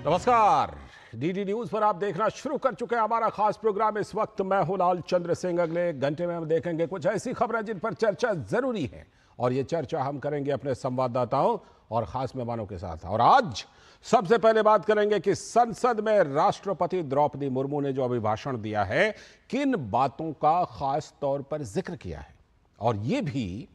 नमस्कार। DD news पर आप देखना शुरू कर चुके हैं हमारा खास प्रोग्राम। इस वक्त मैं हूं लाल चंद्र सिंह। अगले घंटे में हम देखेंगे कुछ ऐसी खबरें जिन पर चर्चा जरूरी है, और ये चर्चा हम करेंगे अपने संवाददाताओं और खास मेहमानों के साथ। और आज सबसे पहले बात करेंगे कि संसद में राष्ट्रपति द्रौपदी मुर्मू ने जो अभिभाषण दिया है, किन बातों का खास तौर पर जिक्र किया है, और ये भी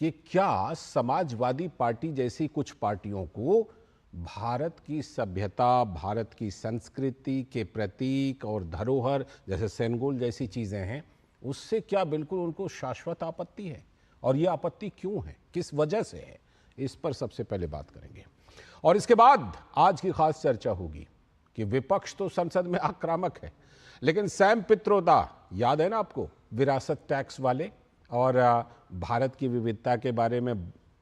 कि क्या समाजवादी पार्टी जैसी कुछ पार्टियों को भारत की सभ्यता, भारत की संस्कृति के प्रतीक और धरोहर जैसे सेनगोल जैसी चीजें हैं, उससे क्या बिल्कुल उनको शाश्वत आपत्ति है, और ये आपत्ति क्यों है, किस वजह से है, इस पर सबसे पहले बात करेंगे। और इसके बाद आज की खास चर्चा होगी कि विपक्ष तो संसद में आक्रामक है, लेकिन सैम पित्रोदा, याद है ना आपको, विरासत टैक्स वाले और भारत की विविधता के बारे में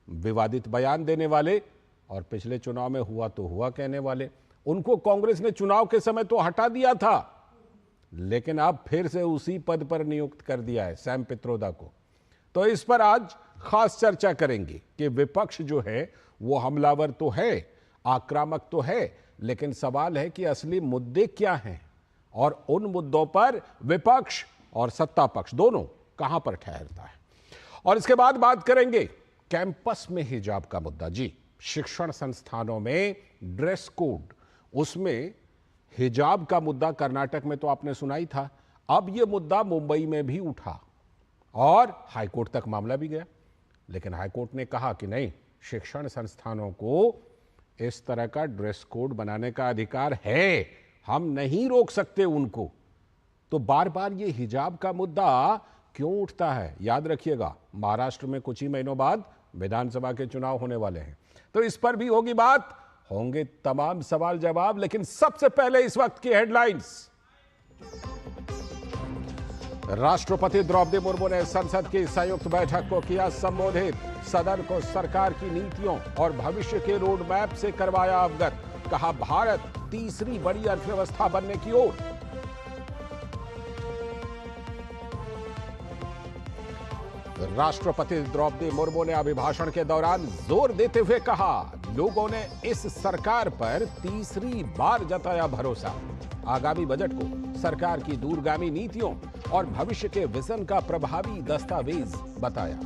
विवादित बयान देने वाले और पिछले चुनाव में हुआ तो हुआ कहने वाले, उनको कांग्रेस ने चुनाव के समय तो हटा दिया था, लेकिन अब फिर से उसी पद पर नियुक्त कर दिया है सैम पित्रोदा को। तो इस पर आज खास चर्चा करेंगे कि विपक्ष जो है वो हमलावर तो है, आक्रामक तो है, लेकिन सवाल है कि असली मुद्दे क्या हैं, और उन मुद्दों पर विपक्ष और सत्ता पक्ष दोनों कहां पर ठहरता है। और इसके बाद बात करेंगे कैंपस में हिजाब का मुद्दा। जी, शिक्षण संस्थानों में ड्रेस कोड, उसमें हिजाब का मुद्दा कर्नाटक में तो आपने सुना ही था, अब यह मुद्दा मुंबई में भी उठा और हाईकोर्ट तक मामला भी गया। लेकिन हाईकोर्ट ने कहा कि नहीं, शिक्षण संस्थानों को इस तरह का ड्रेस कोड बनाने का अधिकार है, हम नहीं रोक सकते उनको। तो बार बार ये हिजाब का मुद्दा क्यों उठता है? याद रखिएगा, महाराष्ट्र में कुछ ही महीनों बाद विधानसभा के चुनाव होने वाले हैं, तो इस पर भी होगी बात, होंगे तमाम सवाल जवाब। लेकिन सबसे पहले इस वक्त की हेडलाइंस। राष्ट्रपति द्रौपदी मुर्मू ने संसद की संयुक्त बैठक को किया संबोधित, सदन को सरकार की नीतियों और भविष्य के रोड मैप से करवाया अवगत। कहा, भारत तीसरी बड़ी अर्थव्यवस्था बनने की ओर। राष्ट्रपति द्रौपदी मुर्मू ने अभिभाषण के दौरान जोर देते हुए कहा, लोगों ने इस सरकार पर तीसरी बार जताया भरोसा। आगामी बजट को सरकार की दूरगामी नीतियों और भविष्य के विजन का प्रभावी दस्तावेज बताया।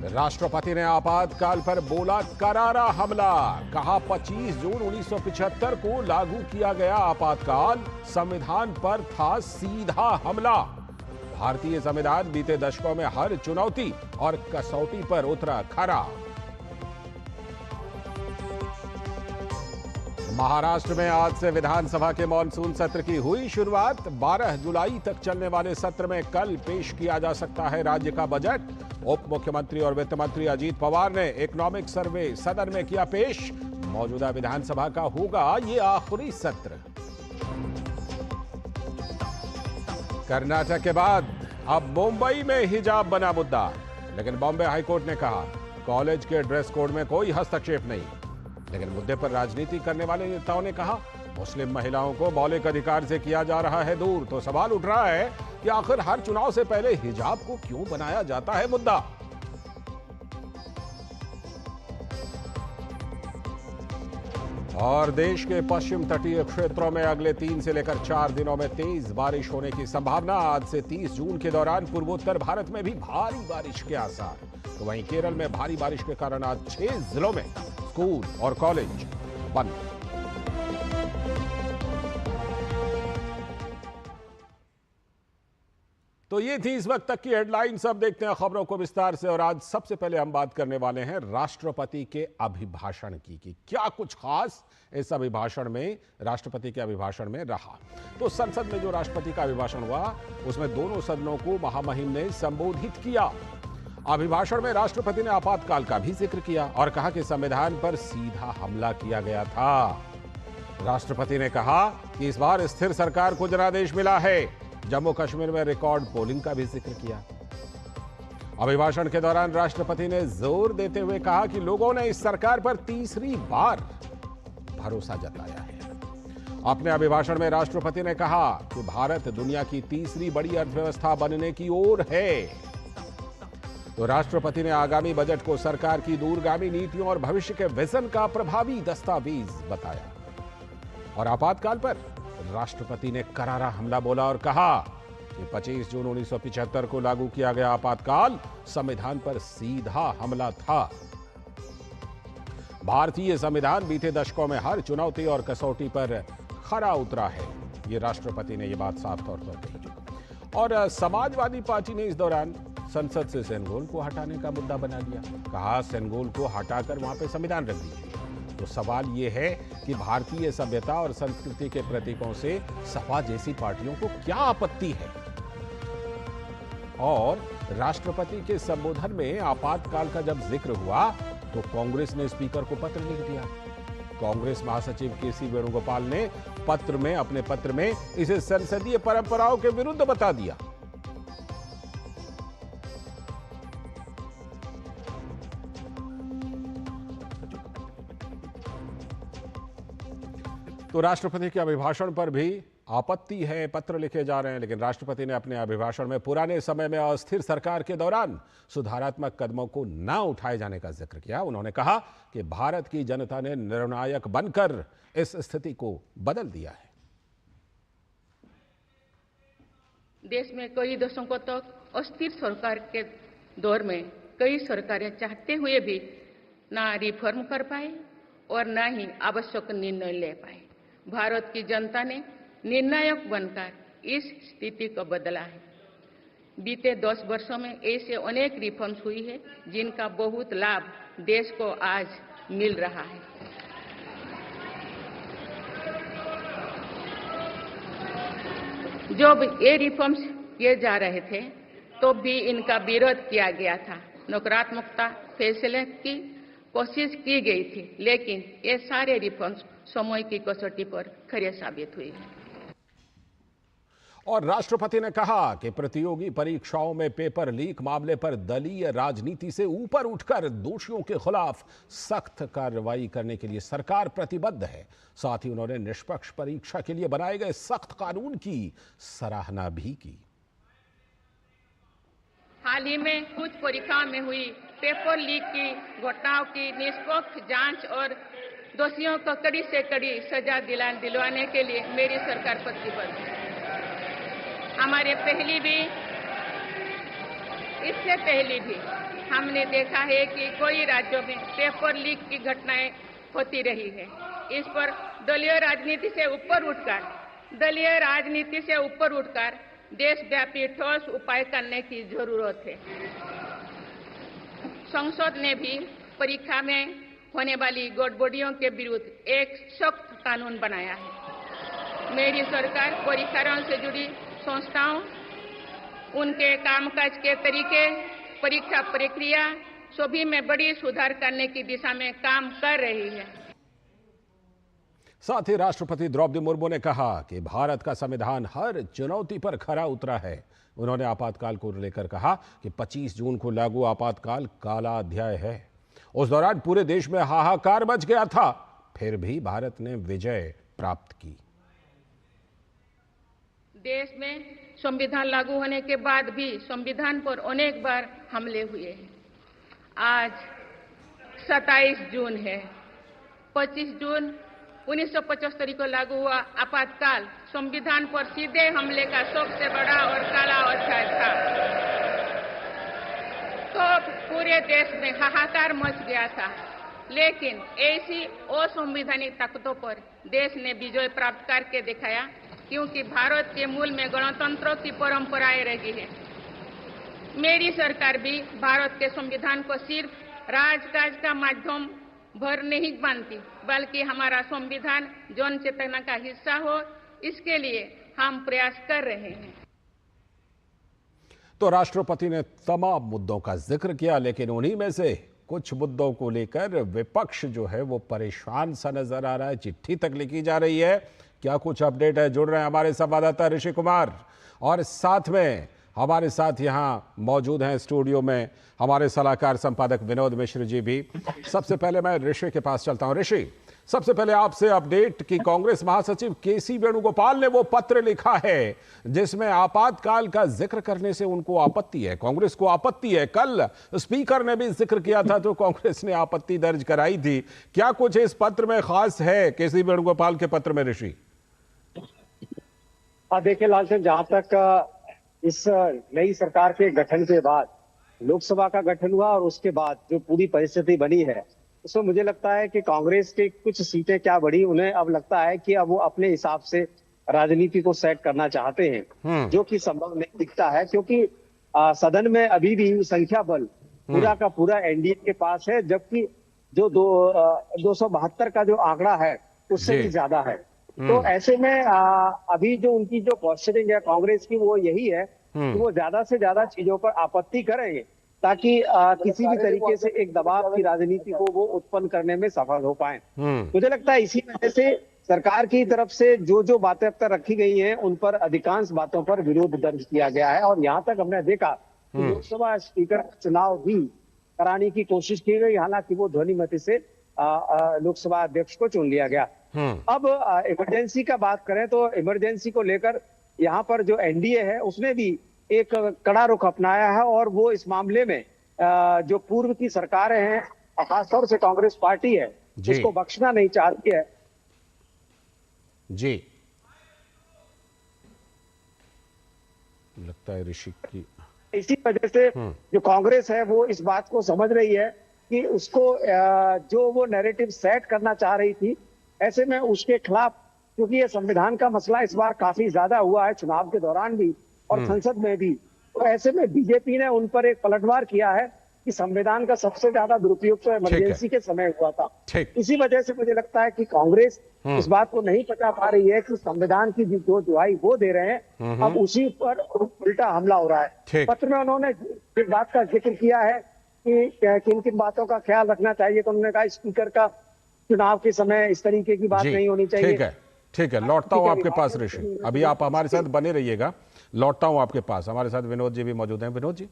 राष्ट्रपति ने आपातकाल पर बोला करारा हमला। कहा, 25 जून 1975 को लागू किया गया आपातकाल संविधान पर था सीधा हमला। भारतीय संविधान बीते दशकों में हर चुनौती और कसौटी पर उतरा खरा। महाराष्ट्र में आज से विधानसभा के मॉनसून सत्र की हुई शुरुआत। 12 जुलाई तक चलने वाले सत्र में कल पेश किया जा सकता है राज्य का बजट। उप मुख्यमंत्री और वित्त मंत्री अजीत पवार ने इकोनॉमिक सर्वे सदन में किया पेश। मौजूदा विधानसभा का होगा ये आखिरी सत्र। कर्नाटक के बाद अब मुंबई में हिजाब बना मुद्दा, लेकिन बॉम्बे हाईकोर्ट ने कहा, कॉलेज के ड्रेस कोड में कोई हस्तक्षेप नहीं। लेकिन मुद्दे पर राजनीति करने वाले नेताओं ने कहा, मुस्लिम महिलाओं को मौलिक अधिकार से किया जा रहा है दूर। तो सवाल उठ रहा है कि आखिर हर चुनाव से पहले हिजाब को क्यों बनाया जाता है मुद्दा। और देश के पश्चिम तटीय क्षेत्रों में अगले 3 से लेकर 4 दिनों में तेज बारिश होने की संभावना। आज से 30 जून के दौरान पूर्वोत्तर भारत में भी भारी बारिश के आसार। तो वहीं केरल में भारी बारिश के कारण आज 6 जिलों में स्कूल और कॉलेज बंद। तो ये थी इस वक्त तक की हेडलाइंस। अब देखते हैं खबरों को विस्तार से। और आज सबसे पहले हम बात करने वाले हैं राष्ट्रपति के अभिभाषण की कि क्या कुछ खास इस अभिभाषण में, राष्ट्रपति के अभिभाषण में रहा। तो संसद में जो राष्ट्रपति का अभिभाषण हुआ, उसमें दोनों सदनों को महामहिम ने संबोधित किया। अभिभाषण में राष्ट्रपति ने आपातकाल का भी जिक्र किया और कहा कि संविधान पर सीधा हमला किया गया था। राष्ट्रपति ने कहा कि इस बार स्थिर सरकार को जनादेश मिला है। जम्मू कश्मीर में रिकॉर्ड पोलिंग का भी जिक्र किया। अभिभाषण के दौरान राष्ट्रपति ने जोर देते हुए कहा कि लोगों ने इस सरकार पर तीसरी बार भरोसा जताया है। अपने अभिभाषण में राष्ट्रपति ने कहा कि भारत दुनिया की तीसरी बड़ी अर्थव्यवस्था बनने की ओर है। तो राष्ट्रपति ने आगामी बजट को सरकार की दूरगामी नीतियों और भविष्य के विजन का प्रभावी दस्तावेज बताया। और आपातकाल पर राष्ट्रपति ने करारा हमला बोला और कहा कि 25 जून 1975 को लागू किया गया आपातकाल संविधान पर सीधा हमला था। भारतीय संविधान बीते दशकों में हर चुनौती और कसौटी पर खरा उतरा है। ये राष्ट्रपति ने ये बात साफ तौर पर कही। और समाजवादी पार्टी ने इस दौरान संसद से सेनगोल को हटाने का मुद्दा बना लिया। कहा सेनगोल को हटाकर वहां पे संविधान रख दीजिए। तो सवाल यह है कि भारतीय सभ्यता और संस्कृति के प्रतीकों से सपा जैसी पार्टियों को क्या आपत्ति है। और राष्ट्रपति के संबोधन में आपातकाल का जब जिक्र हुआ तो कांग्रेस ने स्पीकर को पत्र लिख दिया। कांग्रेस महासचिव केसी वेणुगोपाल ने अपने पत्र में इसे संसदीय परंपराओं के विरुद्ध बता दिया। तो राष्ट्रपति के अभिभाषण पर भी आपत्ति है, पत्र लिखे जा रहे हैं। लेकिन राष्ट्रपति ने अपने अभिभाषण में पुराने समय में अस्थिर सरकार के दौरान सुधारात्मक कदमों को न उठाए जाने का जिक्र किया। उन्होंने कहा कि भारत की जनता ने निर्णायक बनकर इस स्थिति को बदल दिया है। देश में कई दशकों तक अस्थिर सरकार के दौर में कई सरकारें चाहते हुए भी ना रिफॉर्म कर पाए और ना ही आवश्यक निर्णय ले पाए। भारत की जनता ने निर्णायक बनकर इस स्थिति को बदला है। बीते 10 वर्षों में ऐसे अनेक रिफॉर्म्स हुई है जिनका बहुत लाभ देश को आज मिल रहा है। जब ये रिफॉर्म्स किए जा रहे थे तो भी इनका विरोध किया गया था। नकारात्मकता फैसले की कोशिश की गई थी, लेकिन ये सारे रिफॉर्म्स समय की कसौटी पर खरे साबित हुए हैं। और राष्ट्रपति ने कहा कि प्रतियोगी परीक्षाओं में पेपर लीक मामले पर दलीय राजनीति से ऊपर उठकर दोषियों के खिलाफ सख्त कार्रवाई करने के लिए सरकार प्रतिबद्ध है। साथ ही उन्होंने निष्पक्ष परीक्षा के लिए बनाए गए सख्त कानून की सराहना भी की। हाल ही में कुछ परीक्षाओं में हुई पेपर लीक की घटनाओं की निष्पक्ष जांच और दोषियों को कड़ी से कड़ी सजा दिलवाने के लिए मेरी सरकार प्रतिबद्ध है। हमारे इससे पहले भी हमने देखा है कि कई राज्यों में पेपर लीक की घटनाएं होती रही है। इस पर दलीय राजनीति से ऊपर उठकर देशव्यापी ठोस उपाय करने की जरूरत है। संसद ने भी परीक्षा में होने वाली गड़बड़ियों के विरुद्ध एक सख्त कानून बनाया है। मेरी सरकार परीक्षाओं से जुड़ी संस्थाओं, उनके कामकाज के तरीके, परीक्षा प्रक्रिया सभी में बड़ी सुधार करने की दिशा में काम कर रही है। साथ ही राष्ट्रपति द्रौपदी मुर्मू ने कहा कि भारत का संविधान हर चुनौती पर खरा उतरा है। उन्होंने आपातकाल को लेकर कहा कि 25 जून को लागू आपातकाल काला अध्याय है। उस दौरान पूरे देश में हाहाकार मच गया था, फिर भी भारत ने विजय प्राप्त की। देश में संविधान लागू होने के बाद भी संविधान पर अनेक बार हमले हुए हैं। आज 27 जून है। 25 जून 1975 को लागू हुआ आपातकाल संविधान पर सीधे हमले का सबसे बड़ा और काला अध्याय था। तो पूरे देश में हाहाकार मच गया था, लेकिन ऐसी असंवैधानिक ताकतों पर देश ने विजय प्राप्त करके दिखाया, क्योंकि भारत के मूल में गणतंत्र की परंपराएं रही है। मेरी सरकार भी भारत के संविधान को सिर्फ राजकाज का माध्यम भर नहीं मानती, बल्कि हमारा संविधान जन चेतना का हिस्सा हो, इसके लिए हम प्रयास कर रहे हैं। तो राष्ट्रपति ने तमाम मुद्दों का जिक्र किया, लेकिन उन्हीं में से कुछ मुद्दों को लेकर विपक्ष जो है वो परेशान सा नजर आ रहा है। चिट्ठी तक लिखी जा रही है। क्या कुछ अपडेट है? जुड़ रहे हैं हमारे संवाददाता ऋषि कुमार, और साथ में हमारे साथ यहाँ मौजूद हैं स्टूडियो में हमारे सलाहकार संपादक विनोद मिश्र जी भी। सबसे पहले मैं ऋषि के पास चलता हूँ। ऋषि, सबसे पहले आपसे अपडेट कि कांग्रेस महासचिव केसी वेणुगोपाल ने वो पत्र लिखा है जिसमें आपातकाल का जिक्र करने से उनको आपत्ति है, कांग्रेस को आपत्ति है। कल स्पीकर ने भी जिक्र किया था तो कांग्रेस ने आपत्ति दर्ज कराई थी। क्या कुछ इस पत्र में खास है केसी वेणुगोपाल के पत्र में ऋषि? देखिए लालचंद, जहां तक इस नई सरकार के गठन के बाद लोकसभा का गठन हुआ और उसके बाद जो पूरी परिस्थिति बनी है, उसमें मुझे लगता है कि कांग्रेस की कुछ सीटें क्या बढ़ी, उन्हें अब लगता है कि अब वो अपने हिसाब से राजनीति को सेट करना चाहते हैं, जो कि संभव नहीं दिखता है, क्योंकि सदन में अभी भी संख्या बल पूरा का पूरा एनडीए के पास है, जबकि जो 272 का जो आंकड़ा है उससे भी ज्यादा है। तो ऐसे में अभी जो उनकी जो पोस्चरिंग है कांग्रेस की, वो यही है कि वो ज्यादा से ज्यादा चीजों पर आपत्ति करेंगे ताकि किसी भी तरीके से एक दबाव की राजनीति को वो उत्पन्न करने में सफल हो पाए। मुझे लगता है इसी वजह से सरकार की तरफ से जो जो बातें अब तक रखी गई हैं उन पर अधिकांश बातों पर विरोध दर्ज किया गया है, और यहाँ तक हमने देखा कि लोकसभा स्पीकर का चुनाव भी कराने की कोशिश की गई, हालांकि वो ध्वनिमत से लोकसभा अध्यक्ष को चुन लिया गया। अब इमरजेंसी का बात करें तो इमरजेंसी को लेकर यहाँ पर जो एनडीए है उसने भी एक कड़ा रुख अपनाया है, और वो इस मामले में जो पूर्व की सरकारें हैं, खासतौर से कांग्रेस पार्टी है, उसको बख्शना नहीं चाहती है। जी, लगता है ऋषि की इसी वजह से जो कांग्रेस है वो इस बात को समझ रही है कि उसको जो वो नैरेटिव सेट करना चाह रही थी, ऐसे में उसके खिलाफ, क्योंकि ये संविधान का मसला इस बार काफी ज्यादा हुआ है चुनाव के दौरान भी और संसद में भी, तो ऐसे में बीजेपी ने उन पर एक पलटवार किया है कि संविधान का सबसे ज्यादा दुरुपयोग तो इमरजेंसी के समय हुआ था। इसी वजह से मुझे लगता है कि कांग्रेस इस बात को नहीं पता पा रही है कि संविधान की जो दुहाई वो दे रहे हैं, अब उसी पर उल्टा हमला हो रहा है। पत्र में उन्होंने इस बात का जिक्र किया है कि किन किन बातों का ख्याल रखना चाहिए, तो उन्होंने कहा स्पीकर का चुनाव के समय इस तरीके की बात नहीं होनी चाहिए। ठीक है, लौटता हूं आपके पास ऋषि, अभी आप हमारे साथ बने रहिएगा, लौटता हूं आपके पास। हमारे साथ विनोद जी भी मौजूद हैं। विनोद जी,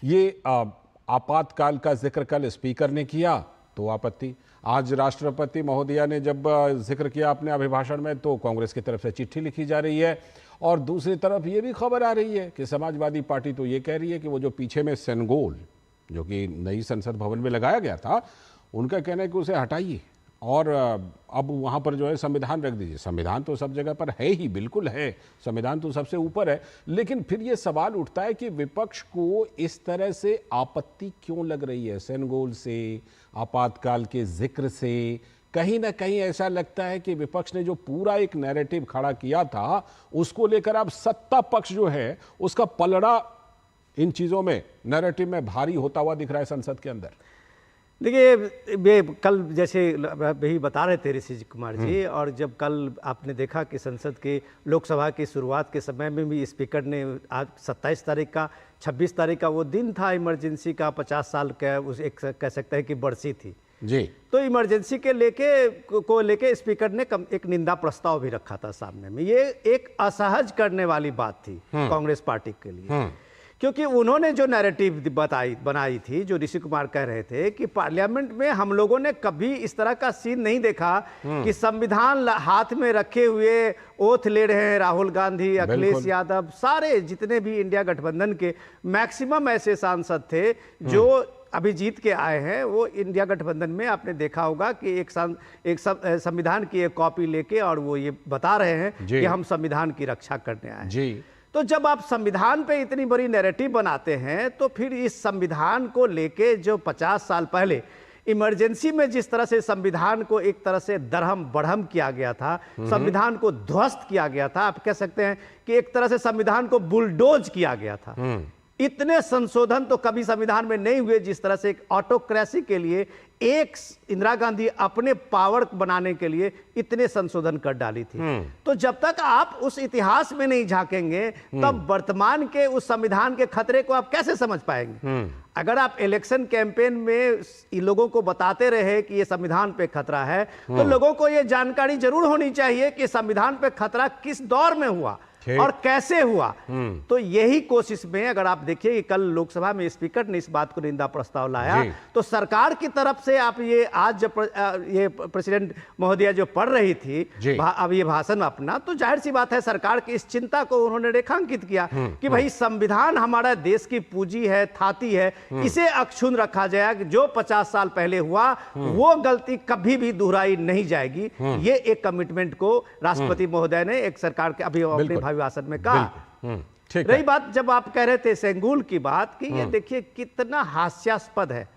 ये आपातकाल का जिक्र कल स्पीकर ने किया तो आपत्ति, आज राष्ट्रपति महोदया ने जब जिक्र किया अपने अभिभाषण में तो कांग्रेस की तरफ से चिट्ठी लिखी जा रही है, और दूसरी तरफ ये भी खबर आ रही है कि समाजवादी पार्टी तो ये कह रही है कि वो जो पीछे में सेनगोल जो कि नई संसद भवन में लगाया गया था, उनका कहना है कि उसे हटाइए और अब वहाँ पर जो है संविधान रख दीजिए। संविधान तो सब जगह पर है ही, बिल्कुल है, संविधान तो सबसे ऊपर है, लेकिन फिर ये सवाल उठता है कि विपक्ष को इस तरह से आपत्ति क्यों लग रही है, सेनगोल से, आपातकाल के जिक्र से। कहीं ना कहीं ऐसा लगता है कि विपक्ष ने जो पूरा एक नैरेटिव खड़ा किया था उसको लेकर अब सत्ता पक्ष जो है उसका पलड़ा इन चीज़ों में, नैरेटिव में भारी होता हुआ दिख रहा है संसद के अंदर। देखिए, वे कल जैसे वही बता रहे थे ऋषि कुमार जी, और जब कल आपने देखा कि संसद के लोकसभा की शुरुआत के समय में भी स्पीकर ने आज 27 तारीख का 26 तारीख का वो दिन था इमरजेंसी का, 50 साल का उस एक कह सकते हैं कि बरसी थी जी, तो इमरजेंसी के लेके स्पीकर ने एक निंदा प्रस्ताव भी रखा था सामने में। ये एक असहज करने वाली बात थी कांग्रेस पार्टी के लिए, क्योंकि उन्होंने जो नैरेटिव बनाई थी, जो ऋषि कुमार कह रहे थे कि पार्लियामेंट में हम लोगों ने कभी इस तरह का सीन नहीं देखा कि संविधान हाथ में रखे हुए ओथ ले रहे हैं राहुल गांधी, अखिलेश यादव, सारे जितने भी इंडिया गठबंधन के मैक्सिमम ऐसे सांसद थे जो अभी जीत के आए हैं, वो इंडिया गठबंधन में आपने देखा होगा कि एक संविधान की एक कॉपी लेके और वो ये बता रहे हैं कि हम संविधान की रक्षा करने आए हैं। तो जब आप संविधान पे इतनी बड़ी नैरेटिव बनाते हैं तो फिर इस संविधान को लेके जो 50 साल पहले इमरजेंसी में जिस तरह से संविधान को एक तरह से दरहम बढ़म किया गया था, संविधान को ध्वस्त किया गया था, आप कह सकते हैं कि एक तरह से संविधान को बुलडोज किया गया था। इतने संशोधन तो कभी संविधान में नहीं हुए जिस तरह से एक ऑटोक्रेसी के लिए एक इंदिरा गांधी अपने पावर बनाने के लिए इतने संशोधन कर डाली थी। तो जब तक आप उस इतिहास में नहीं झांकेंगे तब वर्तमान के उस संविधान के खतरे को आप कैसे समझ पाएंगे। अगर आप इलेक्शन कैंपेन में लोगों को बताते रहे कि ये संविधान पे खतरा है, तो लोगों को ये जानकारी जरूर होनी चाहिए कि संविधान पे खतरा किस दौर में हुआ, और कैसे हुआ। तो यही कोशिश में अगर आप देखिए कि कल लोकसभा में स्पीकर ने इस बात को निंदा प्रस्ताव लाया, तो सरकार की तरफ से आप ये आज जब ये प्रेसिडेंट महोदया जो पढ़ रही थी अब ये भाषण अपना, तो जाहिर सी बात है सरकार की इस चिंता को उन्होंने रेखांकित किया कि भाई संविधान हमारा देश की पूंजी है, थाती है, इसे अक्षुण्ण रखा जाए। जो 50 साल पहले हुआ वो गलती कभी भी दोहराई नहीं जाएगी। ये एक कमिटमेंट को राष्ट्रपति महोदय ने एक सरकार के अभी अपने भाषण में कहा। रही बात जब आप कह रहे थे सेंगुल की बात कि ये देखिए कितना हास्यास्पद है।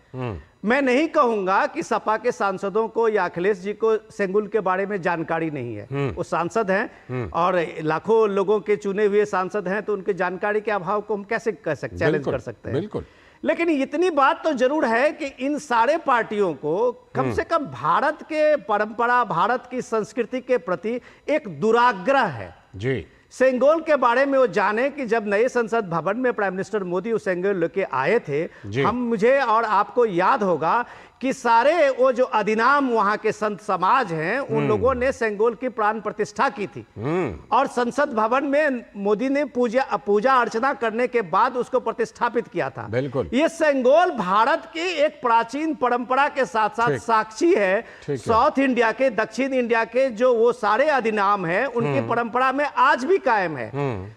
मैं नहीं कहूंगा कि सपा के सांसदों को या अखिलेश जी को सेंगुल के बारे में जानकारी नहीं है। वो सांसद हैं और लाखों लोगों के चुने हुए सांसद हैं, तो उनके जानकारी के अभाव को हम कैसे कह सकते, चैलेंज कर सकते हैं। बिल्कुल। लेकिन इतनी बात तो जरूर है कि इन सारे पार्टियों को कम से कम भारत के परंपरा, भारत की संस्कृति के प्रति एक दुराग्रह है। जी। सेंगोल के बारे में वो जाने कि जब नए संसद भवन में प्राइम मिनिस्टर मोदी उस सेंगोल लेके आए थे, मुझे और आपको याद होगा कि सारे वो जो अधिनाम वहां के संत समाज हैं, उन लोगों ने सेंगोल की प्राण प्रतिष्ठा की थी और संसद भवन में मोदी ने पूजा अर्चना करने के बाद उसको प्रतिष्ठापित किया था। बिल्कुल। ये सेंगोल भारत की एक प्राचीन परंपरा के साथ साथ साक्षी है साउथ इंडिया के, दक्षिण इंडिया के जो वो सारे अधिनाम हैं उनकी परंपरा में आज भी कायम है।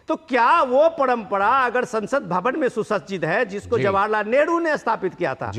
तो क्या वो परंपरा अगर संसद भवन में सुसज्जित है, जिसको जवाहरलाल नेहरू ने स्थापित किया था,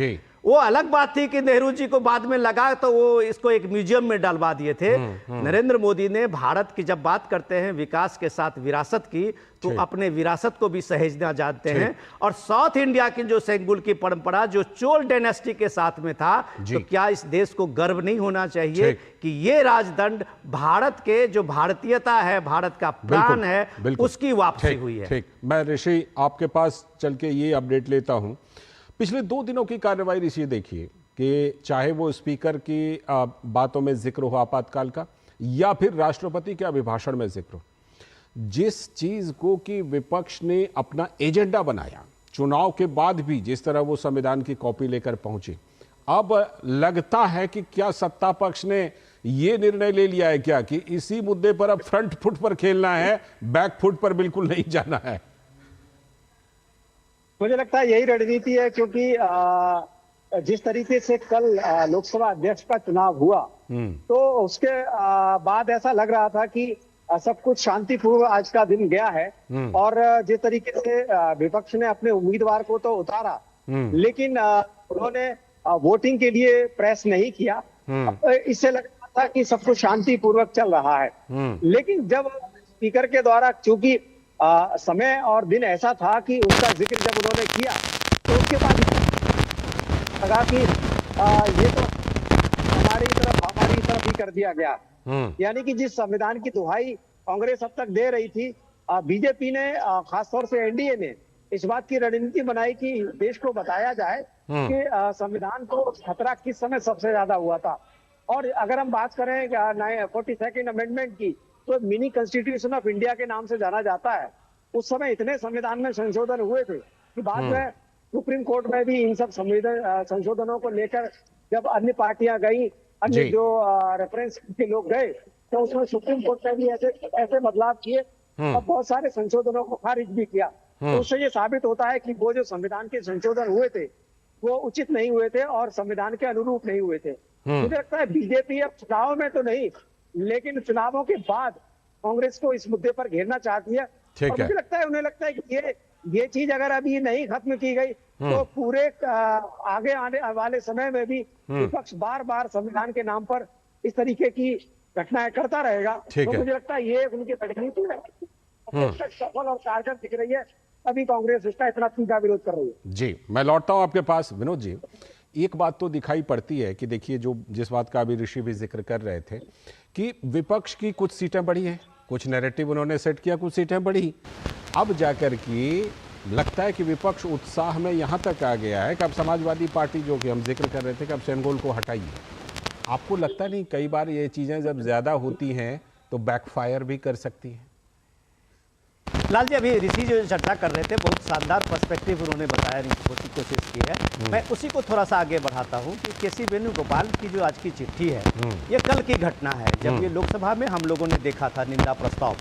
वो अलग बात थी कि नेहरू जी को बाद में लगा तो वो इसको एक म्यूजियम में डलवा दिए थे। नरेंद्र मोदी ने भारत की जब बात करते हैं विकास के साथ विरासत की, तो अपने विरासत को भी सहेजना जानते हैं। और साउथ इंडिया की जो सेंगुल की परंपरा जो चोल डायनेस्टी के साथ में था, तो क्या इस देश को गर्व नहीं होना चाहिए कि ये राजदंड भारत के जो भारतीयता है, भारत का प्राण है, उसकी वापसी हुई है। ठीक, मैं ऋषि आपके पास चल के ये अपडेट लेता हूं। पिछले 2 दिनों की कार्रवाई ऋषि देखिए कि चाहे वो स्पीकर की बातों में जिक्र हो आपातकाल का, या फिर राष्ट्रपति के अभिभाषण में जिक्र हो, जिस चीज को कि विपक्ष ने अपना एजेंडा बनाया, चुनाव के बाद भी जिस तरह वो संविधान की कॉपी लेकर पहुंचे, अब लगता है कि क्या सत्ता पक्ष ने ये निर्णय ले लिया है क्या कि इसी मुद्दे पर अब फ्रंट फुट पर खेलना है, बैक फुट पर बिल्कुल नहीं जाना है। मुझे लगता है यही रणनीति है, क्योंकि जिस तरीके से कल लोकसभा अध्यक्ष का चुनाव हुआ, तो उसके बाद ऐसा लग रहा था कि सब कुछ शांतिपूर्व आज का दिन गया है। और जिस तरीके से विपक्ष ने अपने उम्मीदवार को तो उतारा, लेकिन उन्होंने वोटिंग के लिए प्रेस नहीं किया। इससे लग रहा था कि सब कुछ शांतिपूर्वक चल रहा है। लेकिन जब स्पीकर के द्वारा, चूंकि समय और दिन ऐसा था कि उसका जिक्र जब उन्होंने किया, तो उसके बाद लगा कि ये तो हमारी तरफ ही कर दिया गया। यानी कि जिस संविधान की दुहाई कांग्रेस अब तक दे रही थी, बीजेपी ने, खासतौर से एनडीए ने इस बात की रणनीति बनाई कि देश को बताया जाए कि संविधान को खतरा किस समय सबसे ज्यादा हुआ था। और अगर हम बात करें 42nd अमेंडमेंट की, तो मिनी कॉन्स्टिट्यूशन ऑफ इंडिया के नाम से जाना जाता है। उस समय इतने संविधान में संशोधन हुए थे कि बाद में सुप्रीम कोर्ट में भी इन सब संशोधनों को लेकर जब अन्य पार्टियां गई, अन्य जो रेफरेंस के लोग गए, तो उसमें सुप्रीम कोर्ट ने भी ऐसे बदलाव किए और बहुत सारे संशोधनों को खारिज भी किया। तो उससे ये साबित होता है कि वो जो संविधान के संशोधन हुए थे वो उचित नहीं हुए थे और संविधान के अनुरूप नहीं हुए थे। मुझे लगता है बीजेपी अब चुनाव में तो नहीं, लेकिन चुनावों के बाद कांग्रेस को इस मुद्दे पर घेरना चाहती है। और मुझे लगता है, उन्हें लगता है कि ये चीज अगर अभी नहीं खत्म की गई, तो पूरे आगे आने वाले समय में भी विपक्ष बार बार संविधान के नाम पर इस तरीके की घटनाएं करता रहेगा। तो मुझे लगता है ये उनकी रणनीति है, सफल और कारगर दिख रही है, अभी कांग्रेस इसका इतना तीखा विरोध कर रही है। जी, मैं लौटता हूं आपके पास। विनोद जी, एक बात तो दिखाई पड़ती है कि देखिए, जो जिस बात का अभी ऋषि भी जिक्र कर रहे थे कि विपक्ष की कुछ सीटें बढ़ी हैं, कुछ नैरेटिव उन्होंने सेट किया, कुछ सीटें बढ़ी। अब जाकर के लगता है कि विपक्ष उत्साह में यहां तक आ गया है कि अब समाजवादी पार्टी, जो कि हम जिक्र कर रहे थे कि अब सेंगोल को हटाइए। आपको लगता नहीं कई बार ये चीजें जब ज्यादा होती हैं तो बैकफायर भी कर सकती हैं? लाल जी, अभी ऋषि जो चर्चा कर रहे थे, बहुत शानदार पर्सपेक्टिव उन्होंने बताया, बहुत कोशिश की है। मैं उसी को थोड़ा सा आगे बढ़ाता हूँ कि केसी वेणुगोपाल की जो आज की चिट्ठी है, ये कल की घटना है जब ये लोकसभा में हम लोगों ने देखा था निंदा प्रस्ताव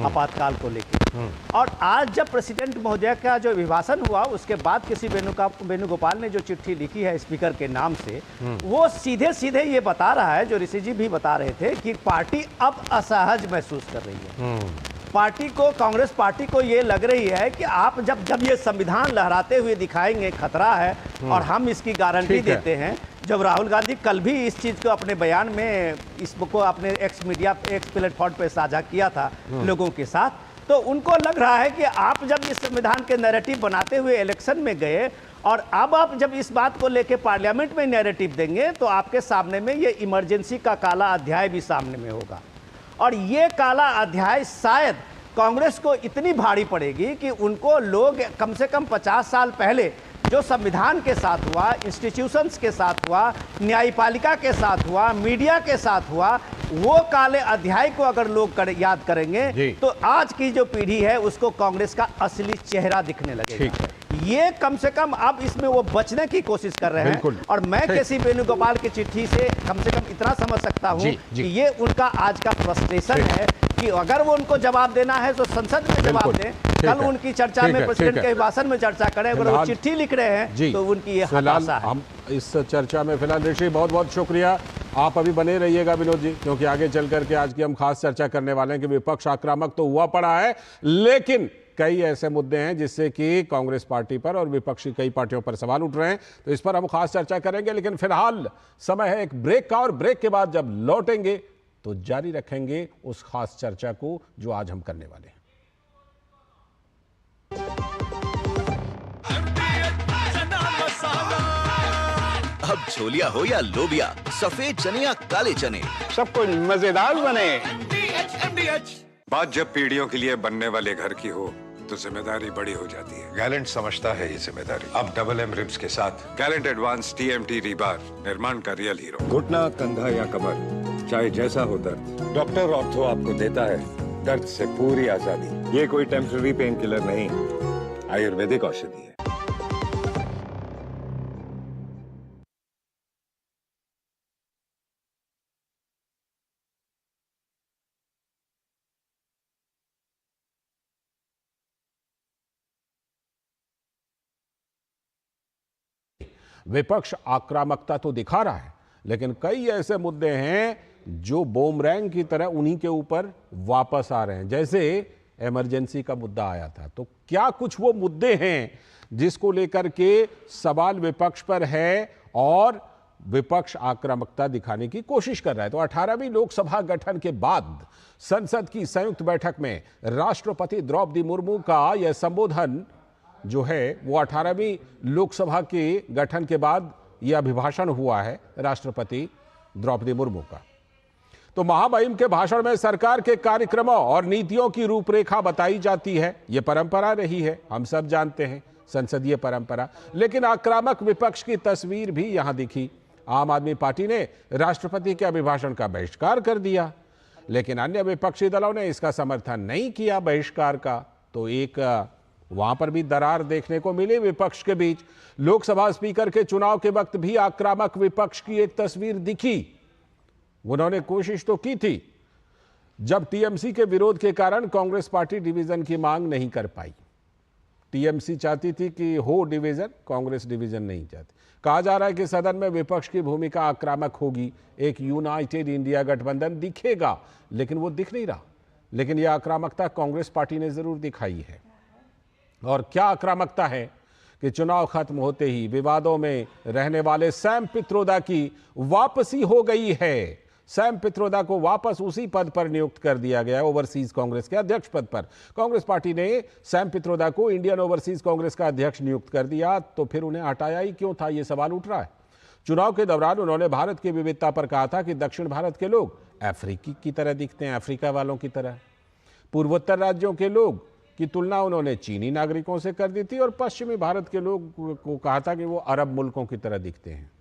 आपातकाल को लेकर। और आज जब प्रेसिडेंट महोदय का जो अभिभाषण हुआ उसके बाद किसी वेणुगोपाल ने जो चिट्ठी लिखी है स्पीकर के नाम से, वो सीधे सीधे ये बता रहा है, जो ऋषि जी भी बता रहे थे, कि पार्टी अब असहज महसूस कर रही है। पार्टी को, कांग्रेस पार्टी को ये लग रही है कि आप जब ये संविधान लहराते हुए दिखाएंगे खतरा है, और हम इसकी गारंटी देते हैं। जब राहुल गांधी कल भी इस चीज़ को अपने बयान में इसको अपने एक्स प्लेटफॉर्म पे साझा किया था लोगों के साथ, तो उनको लग रहा है कि आप जब इस संविधान के नैरेटिव बनाते हुए इलेक्शन में गए, और अब आप जब इस बात को लेके पार्लियामेंट में नैरेटिव देंगे, तो आपके सामने में ये इमरजेंसी का काला अध्याय भी सामने में होगा। और ये काला अध्याय शायद कांग्रेस को इतनी भारी पड़ेगी कि उनको लोग कम से कम 50 साल पहले जो संविधान के साथ हुआ, इंस्टीट्यूशंस के साथ हुआ, न्यायपालिका के साथ हुआ, मीडिया के साथ हुआ, वो काले अध्याय को अगर लोग याद करेंगे तो आज की जो पीढ़ी है उसको कांग्रेस का असली चेहरा दिखने लगेगा। ये कम से कम अब इसमें वो बचने की कोशिश कर रहे हैं। और मैं केसी वेणुगोपाल की चिट्ठी से कम इतना समझ सकता हूं कि ये उनका आज का फ्रस्ट्रेशन है कि अगर वो उनको जवाब देना है तो संसद में जवाब दें, कल उनकी चर्चा में प्रेसिडेंट के भाषण में चर्चा करें। अगर वो चिट्ठी लिख रहे हैं तो उनकी ये हताशा है। हम इस चर्चा में फिलहाल ऋषि बहुत बहुत शुक्रिया, आप अभी बने रहिएगा विनोद जी, क्योंकि आगे चल करके आज की हम खास चर्चा करने वाले हैं कि विपक्ष आक्रामक तो हुआ पड़ा है, लेकिन कई ऐसे मुद्दे हैं जिससे कि कांग्रेस पार्टी पर और विपक्षी कई पार्टियों पर सवाल उठ रहे हैं, तो इस पर हम खास चर्चा करेंगे। लेकिन फिलहाल समय है एक ब्रेक का, और ब्रेक के बाद जब लौटेंगे तो जारी रखेंगे उस खास चर्चा को जो आज हम करने वाले हैं। अब छोलिया हो या लोबिया, सफेद चने या काले चने, सब कुछ मजेदार बने। बात जब पीढ़ियों के लिए बनने वाले घर की हो तो जिम्मेदारी बड़ी हो जाती है। गैलेंट समझता है ये जिम्मेदारी। अब डबल एम रिब्स के साथ गैलेंट एडवांस TMT रीबार, निर्माण का रियल हीरो। घुटना, कंधा या कमर, चाहे जैसा हो दर्द, डॉक्टर ऑर्थो आपको देता है दर्द से पूरी आजादी। ये कोई टेम्पररी पेन किलर नहीं, आयुर्वेदिक औषधि है। विपक्ष आक्रामकता तो दिखा रहा है, लेकिन कई ऐसे मुद्दे हैं जो बूमरैंग की तरह उन्हीं के ऊपर वापस आ रहे हैं। जैसे इमरजेंसी का मुद्दा आया था, तो क्या कुछ वो मुद्दे हैं जिसको लेकर के सवाल विपक्ष पर है और विपक्ष आक्रामकता दिखाने की कोशिश कर रहा है। तो 18वीं लोकसभा गठन के बाद संसद की संयुक्त बैठक में राष्ट्रपति द्रौपदी मुर्मू का यह संबोधन जो है वो 18वीं लोकसभा के गठन के बाद यह अभिभाषण हुआ है राष्ट्रपति द्रौपदी मुर्मू का। तो महामहिम के भाषण में सरकार के कार्यक्रमों और नीतियों की रूपरेखा बताई जाती है। यह परंपरा रही है, हम सब जानते हैं, संसदीय परंपरा। लेकिन आक्रामक विपक्ष की तस्वीर भी यहां दिखी। आम आदमी पार्टी ने राष्ट्रपति के अभिभाषण का बहिष्कार कर दिया, लेकिन अन्य विपक्षी दलों ने इसका समर्थन नहीं किया बहिष्कार का। तो एक वहां पर भी दरार देखने को मिली विपक्ष के बीच। लोकसभा स्पीकर के चुनाव के वक्त भी आक्रामक विपक्ष की एक तस्वीर दिखी। उन्होंने कोशिश तो की थी, जब टीएमसी के विरोध के कारण कांग्रेस पार्टी डिवीजन की मांग नहीं कर पाई। टीएमसी चाहती थी कि हो डिवीजन, कांग्रेस डिवीजन नहीं चाहती। कहा जा रहा है कि सदन में विपक्ष की भूमिका आक्रामक होगी, एक यूनाइटेड इंडिया गठबंधन दिखेगा, लेकिन वो दिख नहीं रहा। लेकिन यह आक्रामकता कांग्रेस पार्टी ने जरूर दिखाई है। और क्या आक्रामकता है कि चुनाव खत्म होते ही विवादों में रहने वाले सैम पित्रोदा की वापसी हो गई है। सैम पित्रोदा को वापस उसी पद पर नियुक्त कर दिया गया, ओवरसीज कांग्रेस के अध्यक्ष पद पर। कांग्रेस पार्टी ने सैम पित्रोदा को इंडियन ओवरसीज कांग्रेस का अध्यक्ष नियुक्त कर दिया, तो फिर उन्हें हटाया ही क्यों था, यह सवाल उठ रहा है। चुनाव के दौरान उन्होंने भारत की विविधता पर कहा था कि दक्षिण भारत के लोग अफ्रीकी की तरह दिखते हैं, अफ्रीका वालों की तरह। पूर्वोत्तर राज्यों के लोग की तुलना उन्होंने चीनी नागरिकों से कर दी थी, और पश्चिमी भारत के लोग को कहा था कि वो अरब मुल्कों की तरह दिखते हैं।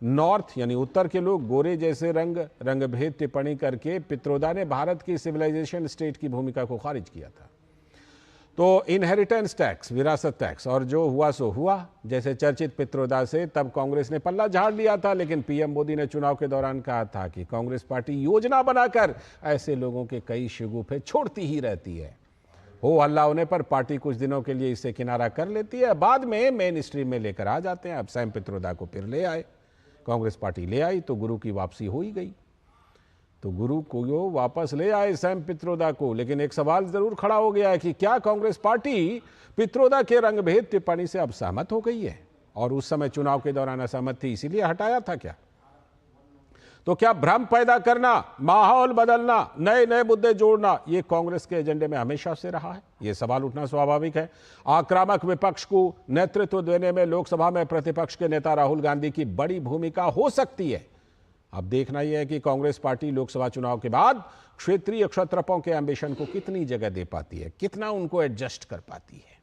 नॉर्थ यानी उत्तर के लोग गोरे जैसे रंग भेद टिप्पणी करके पित्रोदा ने भारत की सिविलाइजेशन स्टेट की भूमिका को खारिज किया था। तो इनहेरिटेंस टैक्स, विरासत टैक्स, और जो हुआ सो हुआ। जैसे चर्चित पित्रोदा से तब कांग्रेस ने पल्ला झाड़ लिया था, लेकिन पीएम मोदी ने चुनाव के दौरान कहा था कि कांग्रेस पार्टी योजना बनाकर ऐसे लोगों के कई शगुफे छोड़ती ही रहती है। हो हल्ला होने पर पार्टी कुछ दिनों के लिए इसे किनारा कर लेती है, बाद में मेन स्ट्रीम में लेकर आ जाते हैं। अब सैम पित्रोदा को फिर ले आए, कांग्रेस पार्टी ले आई तो गुरु की वापसी हो ही गई। तो गुरु को वापस ले आए सैम पित्रोदा को, लेकिन एक सवाल जरूर खड़ा हो गया है कि क्या कांग्रेस पार्टी पित्रोदा के रंगभेद टिप्पणी से अब सहमत हो गई है, और उस समय चुनाव के दौरान असहमत थी इसीलिए हटाया था क्या? तो क्या भ्रम पैदा करना, माहौल बदलना, नए नए मुद्दे जोड़ना, ये कांग्रेस के एजेंडे में हमेशा से रहा है? ये सवाल उठना स्वाभाविक है। आक्रामक विपक्ष को नेतृत्व देने में लोकसभा में प्रतिपक्ष के नेता राहुल गांधी की बड़ी भूमिका हो सकती है। अब देखना यह है कि कांग्रेस पार्टी लोकसभा चुनाव के बाद क्षेत्रीय क्षत्रपों के एम्बिशन को कितनी जगह दे पाती है, कितना उनको एडजस्ट कर पाती है।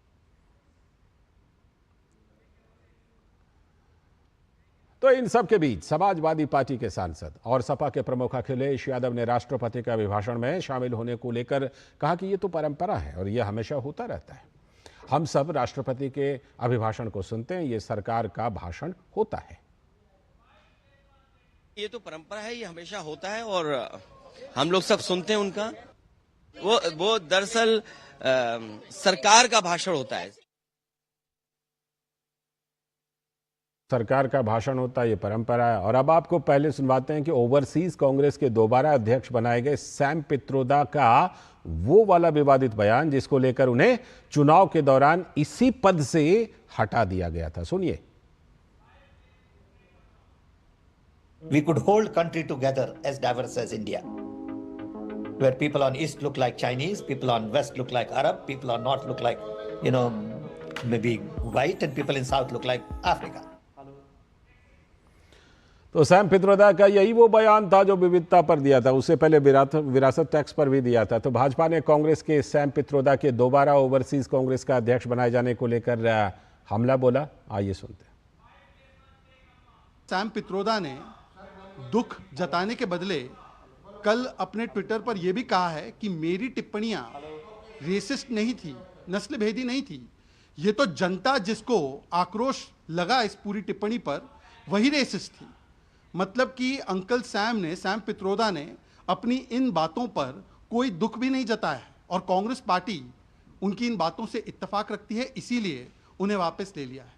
तो इन सब के बीच समाजवादी पार्टी के सांसद और सपा के प्रमुख अखिलेश यादव ने राष्ट्रपति के अभिभाषण में शामिल होने को लेकर कहा कि यह तो परंपरा है और यह हमेशा होता रहता है। हम सब राष्ट्रपति के अभिभाषण को सुनते हैं, यह सरकार का भाषण होता है। ये तो परंपरा है, ये हमेशा होता है और हम लोग सब सुनते हैं उनका। वो दरअसल सरकार का भाषण होता है। सरकार का भाषण होता है, ये परंपरा है। और अब आपको पहले सुनवाते हैं कि ओवरसीज कांग्रेस के दोबारा अध्यक्ष बनाए गए सैम पित्रोदा का वो वाला विवादित बयान जिसको लेकर उन्हें चुनाव के दौरान इसी पद से हटा दिया गया था। सुनिए। We could hold country together as diverse as India, where people on east look like Chinese, people on west look like Arab, people on north look like, maybe white, and people in south look like Africa. तो Sam Pitroda का यही वो बयान था जो विविधता पर दिया था, उससे पहले विरासत टैक्स पर भी दिया था। तो भाजपा ने कांग्रेस के सैम पित्रोदा के दोबारा ओवरसीज कांग्रेस का अध्यक्ष बनाए जाने को लेकर हमला बोला। आइए सुनते हैं। सैम पित्रोदा ने दुख जताने के बदले कल अपने ट्विटर पर यह भी कहा है कि मेरी टिप्पणियां रेसिस्ट नहीं थी, नस्लभेदी नहीं थी। ये तो जनता जिसको आक्रोश लगा इस पूरी टिप्पणी पर वही रेसिस्ट थी। मतलब कि अंकल सैम पित्रोदा ने अपनी इन बातों पर कोई दुख भी नहीं जताया है और कांग्रेस पार्टी उनकी इन बातों से इत्तेफाक रखती है, इसीलिए उन्हें वापस ले लिया है।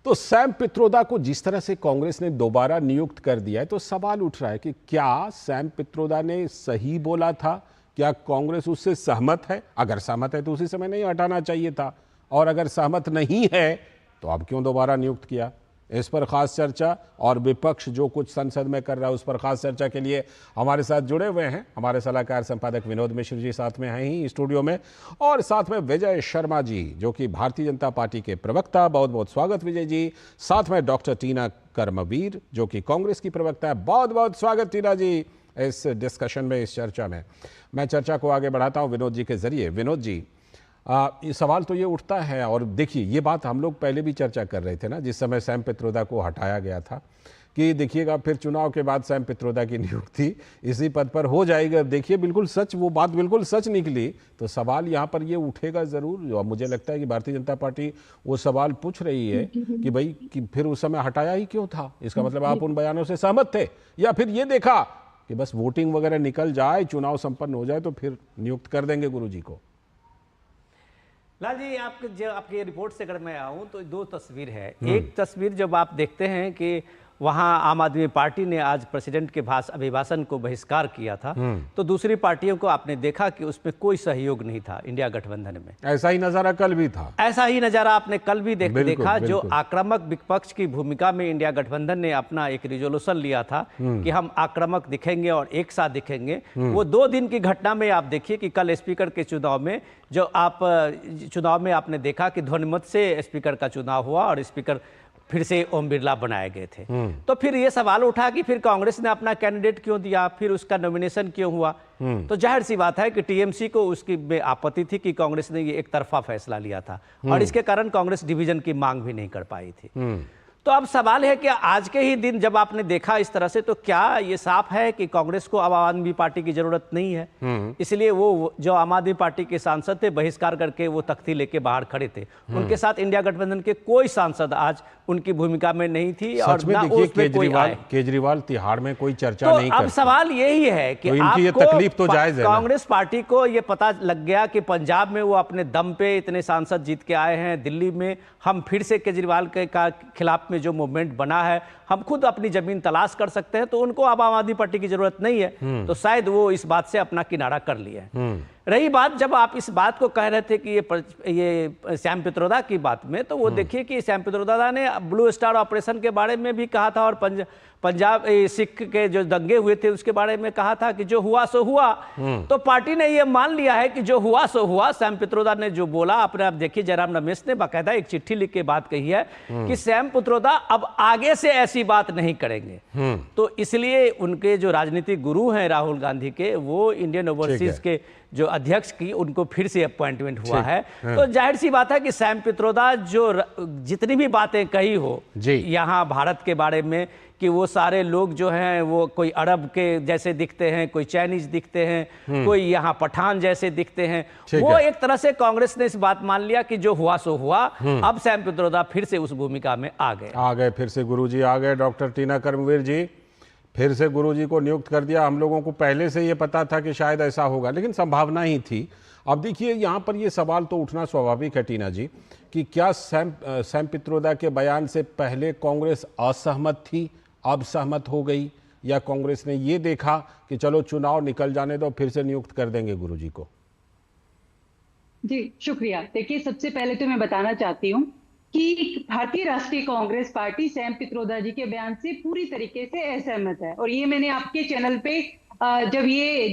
तो सैम पित्रोदा को जिस तरह से कांग्रेस ने दोबारा नियुक्त कर दिया है, तो सवाल उठ रहा है कि क्या सैम पित्रोदा ने सही बोला था? क्या कांग्रेस उससे सहमत है? अगर सहमत है तो उसी समय नहीं हटाना चाहिए था, और अगर सहमत नहीं है तो अब क्यों दोबारा नियुक्त किया? इस पर खास चर्चा और विपक्ष जो कुछ संसद में कर रहा है उस पर खास चर्चा के लिए हमारे साथ जुड़े हुए हैं हमारे सलाहकार संपादक विनोद मिश्र जी, साथ में हैं ही स्टूडियो में, और साथ में विजय शर्मा जी जो कि भारतीय जनता पार्टी के प्रवक्ता। बहुत बहुत स्वागत विजय जी। साथ में डॉक्टर टीना कर्मवीर जो कि कांग्रेस की प्रवक्ता है। बहुत बहुत स्वागत टीना जी इस डिस्कशन में, इस चर्चा में। मैं चर्चा को आगे बढ़ाता हूं विनोद जी के जरिए। विनोद जी, ये सवाल तो ये उठता है, और देखिए ये बात हम लोग पहले भी चर्चा कर रहे थे ना, जिस समय सैम पित्रोदा को हटाया गया था, कि देखिएगा फिर चुनाव के बाद सैम पित्रोदा की नियुक्ति इसी पद पर हो जाएगी। अब देखिए बिल्कुल सच, वो बात बिल्कुल सच निकली। तो सवाल यहाँ पर ये उठेगा ज़रूर, और मुझे लगता है कि भारतीय जनता पार्टी वो सवाल पूछ रही है कि भाई कि फिर उस समय हटाया ही क्यों था? इसका मतलब आप उन बयानों से सहमत थे, या फिर ये देखा कि बस वोटिंग वगैरह निकल जाए, चुनाव संपन्न हो जाए तो फिर नियुक्त कर देंगे गुरु जी को? लाल जी, आपके रिपोर्ट से अगर मैं आऊं तो दो तस्वीर है। एक तस्वीर जब आप देखते हैं कि वहां आम आदमी पार्टी ने आज प्रेसिडेंट के अभिभाषण को बहिष्कार किया था, तो दूसरी पार्टियों को आपने देखा कि उसमें कोई सहयोग नहीं था इंडिया गठबंधन में। ऐसा ही नजारा कल भी था। ऐसा ही नजारा आपने कल भी देखा। जो आक्रामक विपक्ष की भूमिका में इंडिया गठबंधन ने अपना एक रिजोल्यूशन लिया था कि हम आक्रामक दिखेंगे और एक साथ दिखेंगे। वो 2 दिन की घटना में आप देखिए कि कल स्पीकर के चुनाव में आपने देखा कि ध्वनिमत से स्पीकर का चुनाव हुआ और स्पीकर फिर से ओम बिरला बनाए गए थे। तो फिर ये सवाल उठा कि फिर कांग्रेस ने अपना कैंडिडेट क्यों दिया, फिर उसका नॉमिनेशन क्यों हुआ? तो जाहिर सी बात है कि टीएमसी को उसकी आपत्ति थी कि कांग्रेस ने ये एक तरफा फैसला लिया था और इसके कारण कांग्रेस डिवीजन की मांग भी नहीं कर पाई थी। तो अब सवाल है कि आज के ही दिन जब आपने देखा इस तरह से, तो क्या ये साफ है कि कांग्रेस को अब आम आदमी पार्टी की जरूरत नहीं है? इसलिए वो जो आम आदमी पार्टी के सांसद थे, बहिष्कार करके वो तख्ती लेके बाहर खड़े थे। उनके साथ इंडिया गठबंधन के कोई सांसद आज उनकी भूमिका में नहीं थी और ना उसमें कोई आए। केजरीवाल तिहाड़ में कोई चर्चा तो नहीं अब करते। सवाल यही है कि तो इनकी ये तकलीफ तो जायज है ना? कांग्रेस पार्टी को ये पता लग गया कि पंजाब में वो अपने दम पे इतने सांसद जीत के आए हैं, दिल्ली में हम फिर से केजरीवाल के खिलाफ में जो मूवमेंट बना है, हम खुद अपनी जमीन तलाश कर सकते हैं, तो उनको अब आम आदमी पार्टी की जरूरत नहीं है। तो शायद वो इस बात से अपना किनारा कर लिया है। रही बात, जब आप इस बात को कह रहे थे कि ये श्याम पित्रोदा की बात में, तो वो देखिए कि श्याम पित्रोदा ने ब्लू स्टार ऑपरेशन के बारे में भी कहा था, और पंजाब सिख के जो दंगे हुए थे उसके बारे में कहा था कि जो हुआ सो हुआ। तो पार्टी ने ये मान लिया है कि जो हुआ सो हुआ। श्याम पित्रोदा ने जो बोला, अपने आप देखिए, जयराम रमेश ने बाकायदा एक चिट्ठी लिख के बात कही है कि श्याम पित्रोदा अब आगे से ऐसी बात नहीं करेंगे। तो इसलिए उनके जो राजनीतिक गुरु हैं राहुल गांधी के, वो इंडियन ओवरसीज के जो अध्यक्ष की उनको फिर से अपॉइंटमेंट हुआ है। तो जाहिर सी बात है कि श्याम पित्रोदा जो जितनी भी बातें कही हो यहाँ भारत के बारे में, कि वो सारे लोग जो हैं वो कोई अरब के जैसे दिखते हैं, कोई चाइनीज दिखते हैं, कोई यहाँ पठान जैसे दिखते हैं, वो एक तरह से कांग्रेस ने इस बात मान लिया कि जो हुआ सो हुआ। अब श्याम पित्रोदा फिर से उस भूमिका में आ गए। फिर से गुरुजी आ गए। डॉक्टर टीना कर्मवीर जी, फिर से गुरुजी को नियुक्त कर दिया। हम लोगों को पहले से ये पता था कि शायद ऐसा होगा, लेकिन संभावना ही थी। अब देखिए, यहाँ पर ये सवाल तो उठना स्वाभाविक है टीना जी, कि क्या श्याम पित्रोदा के बयान से पहले कांग्रेस असहमत थी, अब सहमत हो गई, या कांग्रेस ने ये देखा कि चलो चुनाव निकल जाने दो, फिर से नियुक्त कर देंगे गुरुजी को? जी शुक्रिया। देखिए, सबसे पहले तो मैं बताना चाहती हूँ कि भारतीय राष्ट्रीय कांग्रेस पार्टी श्याम पित्रोदा जी के बयान से पूरी तरीके से असहमत है। और ये मैंने आपके चैनल पे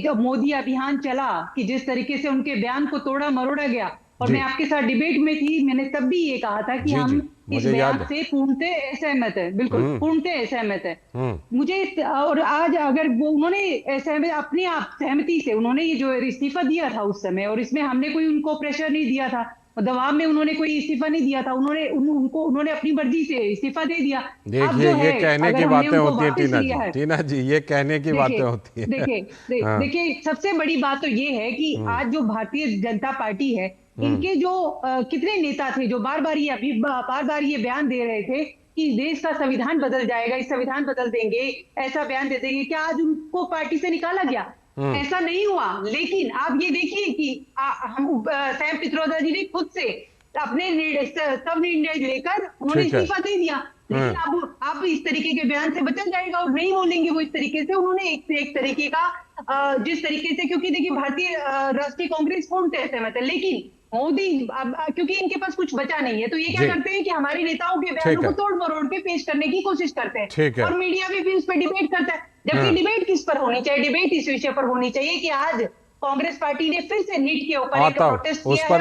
जब मोदी अभियान चला कि जिस तरीके से उनके बयान को तोड़ा मरोड़ा गया, और मैं आपके साथ डिबेट में थी, मैंने तब भी ये कहा था कि हम इस बयान से पूर्णतः असहमत है। बिल्कुल पूर्णतः असहमत है। मुझे और आज अगर वो उन्होंने अपने आप सहमति से उन्होंने ये जो इस्तीफा दिया था उस समय, और इसमें हमने कोई उनको प्रेशर नहीं दिया था, दबाव में उन्होंने कोई इस्तीफा नहीं दिया था, उन्होंने अपनी मर्जी से इस्तीफा दे दिया। देखिए, ये कहने की बातें होती है टीना जी, ये कहने की बातें होती है। देखिए, सबसे बड़ी बात तो ये है कि आज जो भारतीय जनता पार्टी है, इनके जो कितने नेता थे जो बार बार ये बयान दे रहे थे कि देश का संविधान बदल जाएगा, इस संविधान बदल देंगे, ऐसा बयान दे देंगे, क्या आज उनको पार्टी से निकाला गया? ऐसा नहीं हुआ। लेकिन आप ये देखिए कि श्याम पित्रोदा जी ने खुद से अपने सब निर्णय लेकर उन्होंने इस्तीफा दे दिया। लेकिन अब इस तरीके के बयान से बचा जाएगा और नहीं बोलेंगे वो इस तरीके से। उन्होंने एक तरीके का जिस तरीके से, क्योंकि देखिए भारतीय राष्ट्रीय कांग्रेस पूर्णतः सहमत है, लेकिन मोदी क्योंकि इनके पास कुछ बचा नहीं है, तो ये क्या करते हैं कि हमारे नेताओं के बयानों को तोड़ मरोड़ के पेश करने की कोशिश करते हैं, और मीडिया भी उस पर डिबेट करता है। जबकि डिबेट किस पर होनी चाहिए? डिबेट इस विषय पर होनी चाहिए कि आज कांग्रेस पार्टी ने फिर से नीट के ऊपर एक प्रोटेस्ट किया है।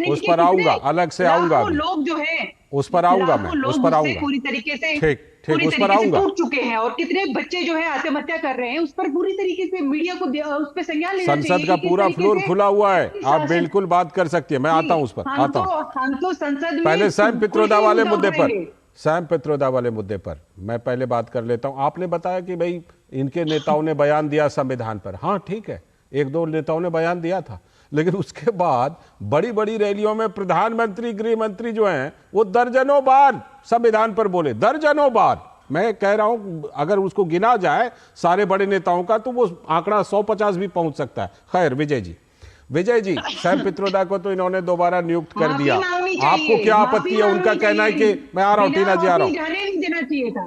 उस पर तो आऊंगा, अलग से आऊंगा, लोग जो है उस पर आऊंगा, मैं उस पर आऊंगा पूरी तरीके से उस पर आऊंगा, टूट चुके हैं, और कितने बच्चे जो है आत्महत्या कर रहे हैं, उस पर पूरी तरीके से मीडिया को उस पर संज्ञान लेना चाहिए। संसद का पूरा फ्लोर खुला हुआ है, आप बिल्कुल बात कर सकती है। मैं आता हूं उस पर, आता हूं। हम तो संसद में पहले श्याम पित्रोदा वाले मुद्दे पर, श्याम पित्रोदा वाले मुद्दे पर मैं पहले बात कर लेता हूं। आपने बताया कि भाई इनके नेताओं ने बयान दिया संविधान पर, हाँ ठीक है, एक दो नेताओं ने बयान दिया था, लेकिन उसके बाद बड़ी बड़ी रैलियों में प्रधानमंत्री, गृह मंत्री जो हैं वो दर्जनों बार संविधान पर बोले, दर्जनों बार। मैं कह रहा हूं अगर उसको गिना जाए सारे बड़े नेताओं का तो वो आंकड़ा 150 भी पहुंच सकता है। खैर विजय जी, श्याम पित्रोदा को तो इन्होंने दोबारा नियुक्त कर दिया, आपको क्या आपत्ति है? उनका कहना है कि मैं आ रहा हूं, टीना जी आ रहा हूं,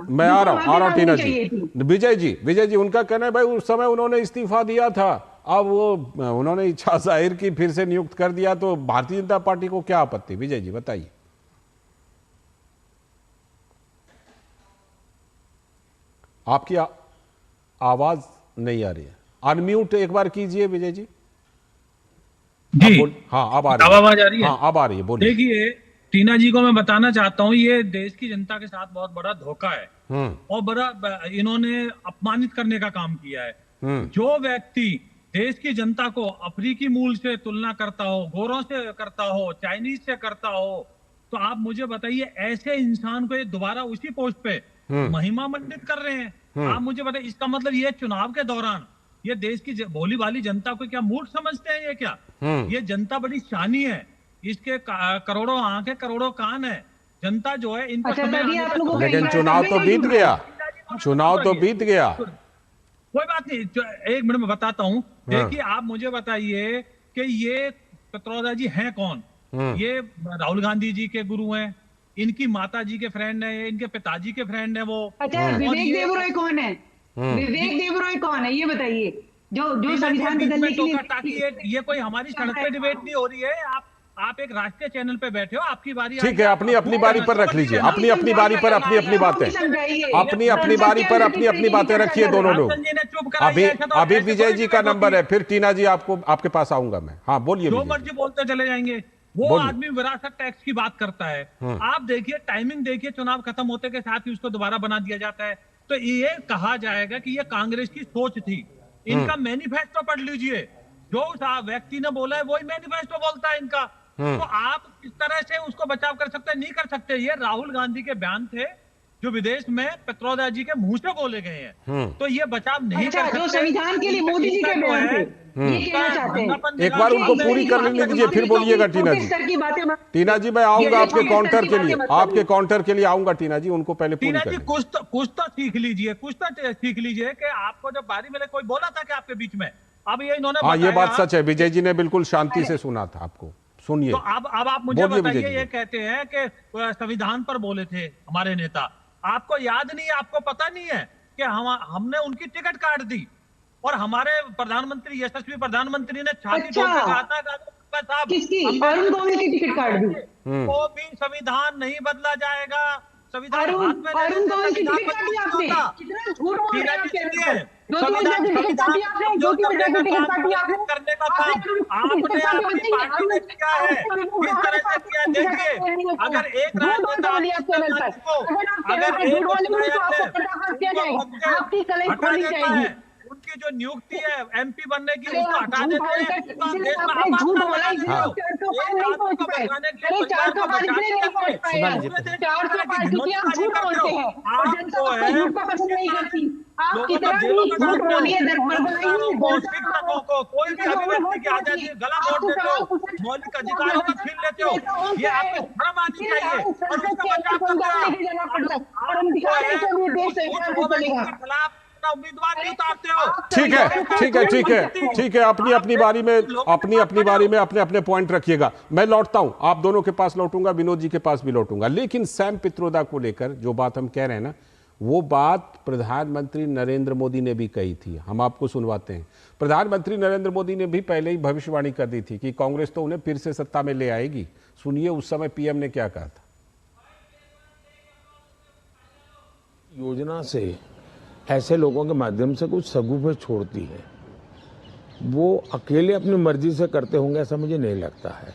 मैं आ रहा हूं टीना जी। विजय जी उनका कहना है भाई उस समय उन्होंने इस्तीफा दिया था, अब वो उन्होंने इच्छा जाहिर की, फिर से नियुक्त कर दिया, तो भारतीय जनता पार्टी को क्या आपत्ति? विजय जी बताइए। आपकी आवाज नहीं आ रही है, अनम्यूट एक बार कीजिए विजय जी। हाँ अब आ रही है, आवाज आ रही है? हाँ अब आ रही है, बोलिए। देखिए, टीना जी को मैं बताना चाहता हूँ, ये देश की जनता के साथ बहुत बड़ा धोखा है और बड़ा इन्होंने अपमानित करने का काम किया है। जो व्यक्ति देश की जनता को अफ्रीकी मूल से तुलना करता हो, गोरों से करता हो, चाइनीज से करता हो, तो आप मुझे बताइए ऐसे इंसान को ये दोबारा उसी पोस्ट पे महिमा मंडित कर रहे हैं। आप मुझे बताइए, इसका मतलब ये चुनाव के दौरान ये देश की भोली भाली जनता को क्या मूर्ख समझते हैं ये क्या? ये जनता बड़ी शानी है, इसके करोड़ों आंखें करोड़ों कान है। जनता जो है इनको लेकिन चुनाव तो बीत गया, चुनाव तो बीत गया। कोई बात नहीं, एक मिनट में बताता हूँ। देखिए आप मुझे बताइए कि ये पित्रोदा जी हैं कौन? ये राहुल गांधी जी के गुरु हैं, इनकी माता जी के फ्रेंड है, इनके पिताजी के फ्रेंड है वो। अच्छा, विवेक देवरॉय कौन है? विवेक देवरॉय कौन है ये बताइए, जो संविधान बदलने के लिए। ताकि ये कोई हमारी सड़क पे डिबेट नहीं हो रही है। आप एक राष्ट्रीय चैनल पे बैठे हो, आपकी बारी। ठीक है, अपनी अपनी बारी पर रख लीजिए, अपनी अपनी बारी पर अपनी अपनी बातें, अपनी अपनी बारी पर अपनी अपनी बातें रखिए दोनों लोग। अभी विजय जी का नंबर है, फिर टीना जी आपके पास आऊंगा मैं। हाँ बोलिए। जो मर्जी बोलते चले जाएंगे। वो आदमी विरासत टैक्स की बात करता है। आप देखिए टाइमिंग देखिए, चुनाव खत्म होते के साथ ही उसको दोबारा बना दिया जाता है। तो ये कहा जाएगा कि ये कांग्रेस की सोच थी। इनका मैनिफेस्टो पढ़ लीजिए, जो उस व्यक्ति ने बोला है वही मैनिफेस्टो बोलता है इनका। तो आप इस तरह से उसको बचाव कर सकते हैं? नहीं कर सकते। ये राहुल गांधी के बयान थे जो विदेश में पित्रोदा जी के मुंह से बोले गए हैं, तो ये बचाव नहीं कर सकते। जो संविधान के लिए मोदी जी के बयान थे, ये कहना चाहते हैं। एक बार उनको पूरी कर लेने दीजिए, फिर बोलिएगा टीना जी। टीना जी मैं आऊंगा आपके काउंटर के लिए, आपके काउंटर के लिए आऊंगा टीना जी, उनको पहले पूरी कर। कुछ तो सीख लीजिए, कुछ तो सीख लीजिए कि आपको जब बारी मिले, कोई बोला था कि आपके बीच में, अब ये इन्होंने। हाँ ये बात सच है, विजय जी ने बिल्कुल शांति से सुना था आपको। सुनिए। तो अब आप मुझे बताइए, ये कहते हैं कि संविधान पर बोले थे हमारे नेता, आपको याद नहीं है, आपको पता नहीं है कि हमने उनकी टिकट काट दी और हमारे प्रधानमंत्री, यशस्वी प्रधानमंत्री ने छाती ठोक के कहा था टिकट काट दी। वो भी संविधान नहीं बदला जाएगा। संविधान करने का काम आपने अपनी पार्टी ने किया है, किस तरह से किया देखिए। अगर एक है उनकी जो नियुक्ति है एमपी बनने की, उसको हटा देते हैं। कोई भी अभिव्यक्ति की आजादी, गला घोट देते हो, मौलिक अधिकारों का छीन लेते हो, ये आपको शर्म आनी चाहिए। और उसका बचाव उम्मीदवार नहीं उतारते हो। ठीक है, ठीक है, ठीक है, ठीक है। अपनी अपनी बारी में अपने अपने पॉइंट रखिएगा। मैं लौटता हूं, आप दोनों के पास लौटूंगा, विनोद जी के पास भी लौटूंगा। लेकिन सैम पित्रोदा को लेकर जो बात हम कह रहे हैं ना, वो बात प्रधानमंत्री नरेंद्र मोदी ने भी कही थी। हम आपको सुनवाते हैं। प्रधानमंत्री नरेंद्र मोदी ने भी पहले ही भविष्यवाणी कर दी थी कि कांग्रेस तो उन्हें फिर से सत्ता में ले आएगी। सुनिए उस समय पीएम ने क्या कहा था। योजना से ऐसे लोगों के माध्यम से कुछ सगुफे छोड़ती है, वो अकेले अपनी मर्जी से करते होंगे ऐसा मुझे नहीं लगता है।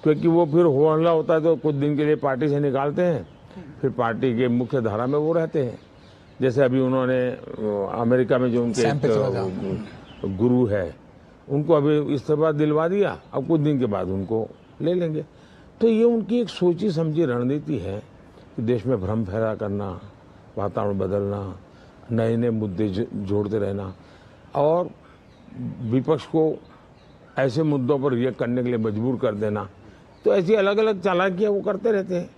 क्योंकि वो फिर हो हल्ला होता है तो कुछ दिन के लिए पार्टी से निकालते हैं, फिर पार्टी के मुख्य धारा में वो रहते हैं। जैसे अभी उन्होंने अमेरिका में जो उनके गुरु है उनको अभी इस्तीफा दिलवा दिया, अब कुछ दिन के बाद उनको ले लेंगे। तो ये उनकी एक सोची समझी रणनीति है कि देश में भ्रम फैला करना, वातावरण बदलना, नए नए मुद्दे जोड़ते रहना और विपक्ष को ऐसे मुद्दों पर रिएक्ट करने के लिए मजबूर कर देना। तो ऐसी अलग अलग चालाकियां वो करते रहते हैं।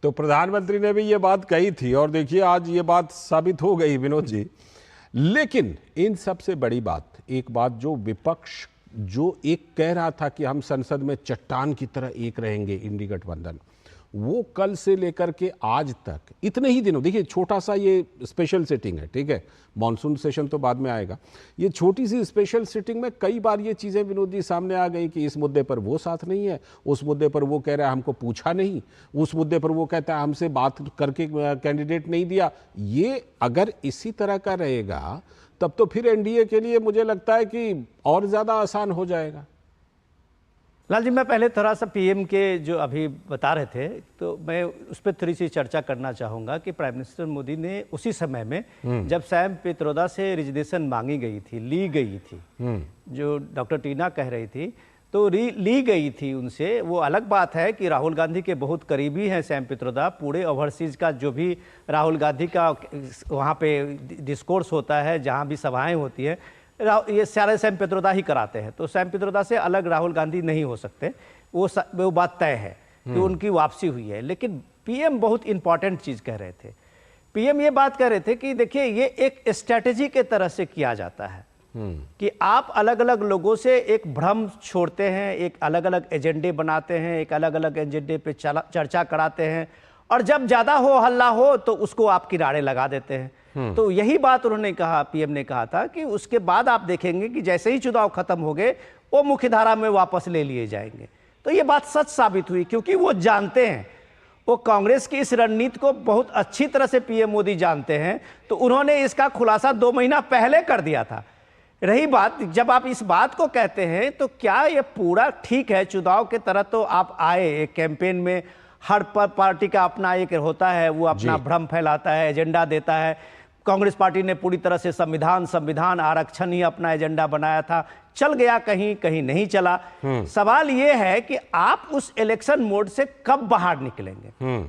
तो प्रधानमंत्री ने भी ये बात कही थी और देखिए आज ये बात साबित हो गई विनोद जी। लेकिन इन सबसे बड़ी बात, एक बात जो विपक्ष जो एक कह रहा था कि हम संसद में चट्टान की तरह एक रहेंगे इंडी गठबंधन, वो कल से लेकर के आज तक इतने ही दिनों, देखिए छोटा सा ये स्पेशल सिटिंग है, ठीक है, मॉनसून सेशन तो बाद में आएगा। ये छोटी सी स्पेशल सिटिंग में कई बार ये चीज़ें विनोद जी सामने आ गई कि इस मुद्दे पर वो साथ नहीं है, उस मुद्दे पर वो कह रहा है हमको पूछा नहीं, उस मुद्दे पर वो कहता है हमसे बात करके कैंडिडेट नहीं दिया। ये अगर इसी तरह का रहेगा तब तो फिर एनडीए के लिए मुझे लगता है कि और ज़्यादा आसान हो जाएगा। लाल जी, मैं पहले थोड़ा सा पीएम के जो अभी बता रहे थे तो मैं उस पर थोड़ी सी चर्चा करना चाहूँगा कि प्राइम मिनिस्टर मोदी ने उसी समय में जब सैम पित्रोदा से रिजर्वेशन मांगी गई थी, ली गई थी, जो डॉक्टर टीना कह रही थी, तो ली गई थी उनसे। वो अलग बात है कि राहुल गांधी के बहुत करीबी हैं सैम पित्रोदा। पूरे ओवरसीज का जो भी राहुल गांधी का वहाँ पे डिस्कोर्स होता है, जहाँ भी सभाएं होती है, ये सारे सैम पित्रोदा ही कराते हैं। तो सैम पित्रोदा से अलग राहुल गांधी नहीं हो सकते, वो बात तय है कि उनकी वापसी हुई है। लेकिन पीएम बहुत इंपॉर्टेंट चीज़ कह रहे थे। पीएम ये बात कह रहे थे कि देखिए ये एक स्ट्रैटेजी के तरह से किया जाता है कि आप अलग अलग लोगों से एक भ्रम छोड़ते हैं, एक अलग अलग एजेंडे बनाते हैं, एक अलग अलग एजेंडे पे चर्चा कराते हैं, और जब ज़्यादा हो हल्ला हो तो उसको आप किनारे लगा देते हैं। तो यही बात उन्होंने कहा, पीएम ने कहा था कि उसके बाद आप देखेंगे कि जैसे ही चुनाव खत्म हो गए वो मुख्यधारा में वापस ले लिए जाएंगे। तो ये बात सच साबित हुई, क्योंकि वो जानते हैं, वो कांग्रेस की इस रणनीति को बहुत अच्छी तरह से पीएम मोदी जानते हैं। तो उन्होंने इसका खुलासा 2 महीना पहले कर दिया था। रही बात, जब आप इस बात को कहते हैं तो क्या ये पूरा ठीक है? चुनाव के तरह तो आप आए एक कैंपेन में, हर पार्टी का अपना एक होता है, वो अपना भ्रम फैलाता है, एजेंडा देता है। कांग्रेस पार्टी ने पूरी तरह से संविधान आरक्षण ही अपना एजेंडा बनाया था, चल गया कहीं कहीं नहीं चला। सवाल ये है कि आप उस इलेक्शन मोड से कब बाहर निकलेंगे?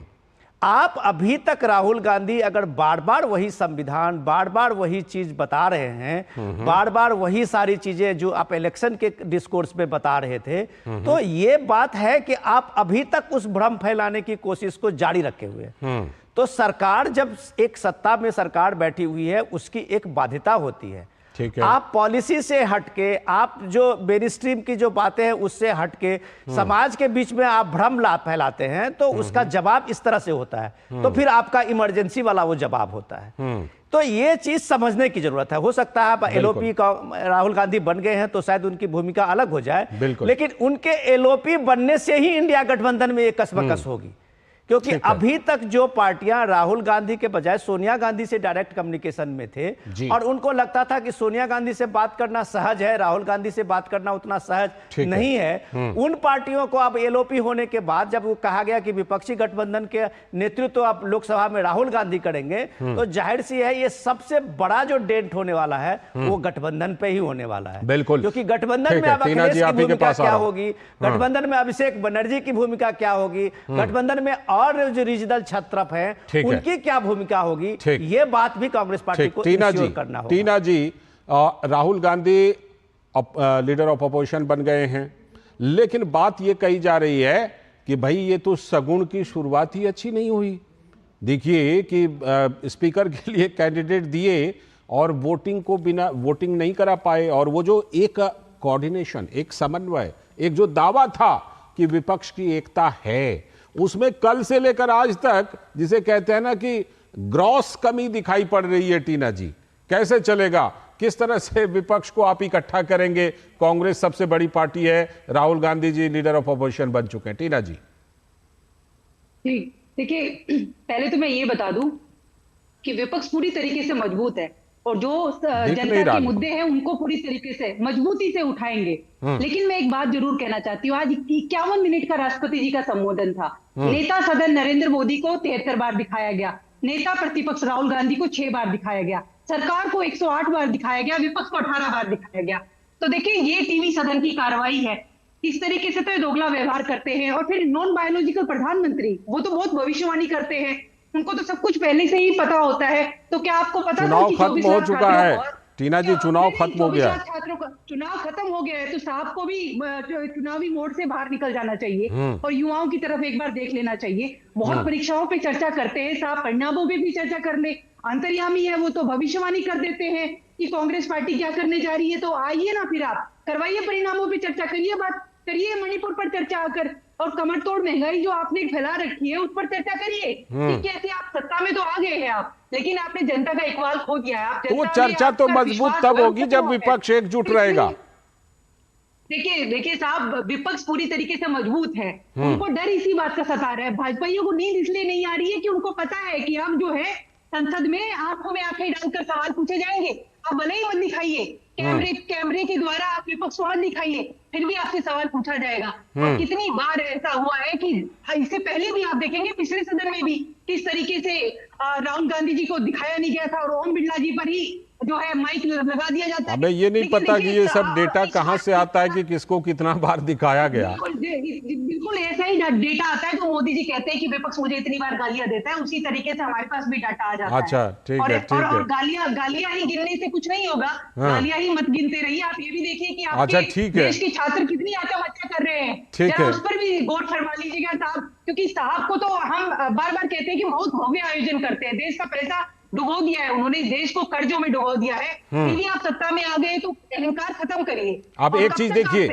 आप अभी तक राहुल गांधी अगर बार बार वही संविधान, बार बार वही चीज बता रहे हैं, बार बार वही सारी चीजें जो आप इलेक्शन के डिस्कोर्स में बता रहे थे, तो ये बात है कि आप अभी तक उस भ्रम फैलाने की कोशिश को जारी रखे हुए हैं। तो सरकार, जब एक सत्ता में सरकार बैठी हुई है, उसकी एक बाध्यता होती है। आप पॉलिसी से हटके, आप जो मेन स्ट्रीम की जो बातें हैं उससे हटके समाज के बीच में आप भ्रम फैलाते हैं, तो उसका जवाब इस तरह से होता है। तो फिर आपका इमरजेंसी वाला वो जवाब होता है। तो ये चीज समझने की जरूरत है। हो सकता है आप एलओपी का राहुल गांधी बन गए हैं तो शायद उनकी भूमिका अलग हो जाए, लेकिन उनके एलओपी बनने से ही इंडिया गठबंधन में एक कसमकस होगी। क्योंकि अभी तक जो पार्टियां राहुल गांधी के बजाय सोनिया गांधी से डायरेक्ट कम्युनिकेशन में थे और उनको लगता था कि सोनिया गांधी से बात करना सहज है, राहुल गांधी से बात करना उतना सहज नहीं है, उन पार्टियों को अब एलओपी होने के बाद जब वो कहा गया कि विपक्षी गठबंधन के नेतृत्व तो अब लोकसभा में राहुल गांधी करेंगे, तो जाहिर सी है ये सबसे बड़ा जो डेंट होने वाला है वो गठबंधन पे ही होने वाला है। बिल्कुल, क्योंकि गठबंधन में अब अखिलेश की भूमिका क्या होगी, गठबंधन में अभिषेक बनर्जी की भूमिका क्या होगी, गठबंधन में और जो रीजनल छत्रप हैं उनकी क्या भूमिका होगी, ये बात भी कांग्रेस पार्टी को इंश्योर करना होगा। Tina ji, Rahul Gandhi leader of opposition बन गए हैं, लेकिन बात ये कही जा रही है कि भाई ये तो सगुन की शुरुआत ही अच्छी नहीं हुई। देखिए कि स्पीकर के लिए कैंडिडेट दिए और वोटिंग को बिना वोटिंग नहीं करा पाए, और वो जो एक कोऑर्डिनेशन, एक समन्वय, एक जो दावा था कि विपक्ष की एकता है, उसमें कल से लेकर आज तक जिसे कहते हैं ना कि ग्रॉस कमी दिखाई पड़ रही है। टीना जी, कैसे चलेगा? किस तरह से विपक्ष को आप इकट्ठा करेंगे? कांग्रेस सबसे बड़ी पार्टी है, Rahul Gandhi ji leader of opposition बन चुके हैं। टीना जी, ठीक, देखिए पहले तो मैं ये बता दूं कि विपक्ष पूरी तरीके से मजबूत है और जो जनता के मुद्दे हैं उनको पूरी तरीके से मजबूती से उठाएंगे। लेकिन मैं एक बात जरूर कहना चाहती हूँ, आज 51 मिनट का राष्ट्रपति जी का संबोधन था। नेता सदन नरेंद्र मोदी को 73 बार दिखाया गया, नेता प्रतिपक्ष राहुल गांधी को 6 बार दिखाया गया, सरकार को 108 बार दिखाया गया, विपक्ष को 18 बार दिखाया गया। तो देखिए ये टीवी सदन की कार्रवाई है। इस तरीके से तो दोगला व्यवहार करते हैं। और फिर नॉन बायोलॉजिकल प्रधानमंत्री, वो तो बहुत भविष्यवाणी करते हैं, उनको तो सब कुछ पहले से ही पता होता है। तो क्या आपको पता चुनाव खत्म हो चुका है टीना जी? चुनाव खत्म हो गया, छात्रों का चुनाव खत्म हो गया है, तो साहब को भी चुनावी मोड से बाहर निकल जाना चाहिए और युवाओं की तरफ एक बार देख लेना चाहिए। बहुत परीक्षाओं पे चर्चा करते हैं साहब, परिणामों पे भी चर्चा कर ले। अंतर्यामी है वो तो भविष्यवाणी कर देते हैं कि कांग्रेस पार्टी क्या करने जा रही है। तो आइए ना, फिर आप करवाइए, परिणामों पे चर्चा करिए, बात करिए, मणिपुर पर चर्चा आकर, और कमर तोड़ महंगाई जो आपने फैला रखी है उस पर चर्चा करिए कि कैसे आप सत्ता में तो आ गए हैं आप, लेकिन आपने जनता का इकबाल खो दिया है। आप तो वो चर्चा तो मजबूत तब होगी जब विपक्ष एकजुट रहेगा। देखिए साहब, विपक्ष पूरी तरीके से मजबूत है, उनको डर इसी बात का सता रहा है। भाजपाइयों को नींद इसलिए नहीं आ रही है कि उनको पता है कि अब जो है संसद में आंखों में आंखें डालकर सवाल पूछे जाएंगे। आप भले ही मत दिखाइए, कैमरे के द्वारा आप विपक्ष को मत दिखाइए, फिर भी आपसे सवाल पूछा जाएगा। और कितनी बार ऐसा हुआ है कि इससे पहले भी आप देखेंगे पिछले सदन में भी किस तरीके से राहुल गांधी जी को दिखाया नहीं गया था और ओम बिरला जी पर ही जो है माइक लगा दिया जाता है। हमें ये नहीं लेकिन पता कि देखिए, ये सब डेटा इस कहाँ बात से आता है कि किसको कितना बार दिखाया गया। बिल्कुल ऐसा ही डेटा आता है। जो मोदी जी कहते हैं कि विपक्ष मुझे इतनी बार गालियां देता है, उसी तरीके से हमारे पास भी डाटा आ जाता है। अच्छा, ठीक है, ठीक है। और गालियां ही गिनने से कुछ नहीं होगा। गालियां ही मत गिनते रहिए। आप ये भी देखिए कि आपके देश के छात्र कितनी आत्महत्या कर रहे हैं। जरा उस पर भी गौर फरमा लीजिएगा साहब, क्योंकि साहब को तो हम बार बार कहते हैं कि बहुत भव्य आयोजन करते हैं। देश का पैसा डुबो दिया है उन्होंने, देश को कर्जों में डुबो दिया है। यदि आप सत्ता में आ गए तो अहंकार खत्म करिए। अब एक चीज देखिए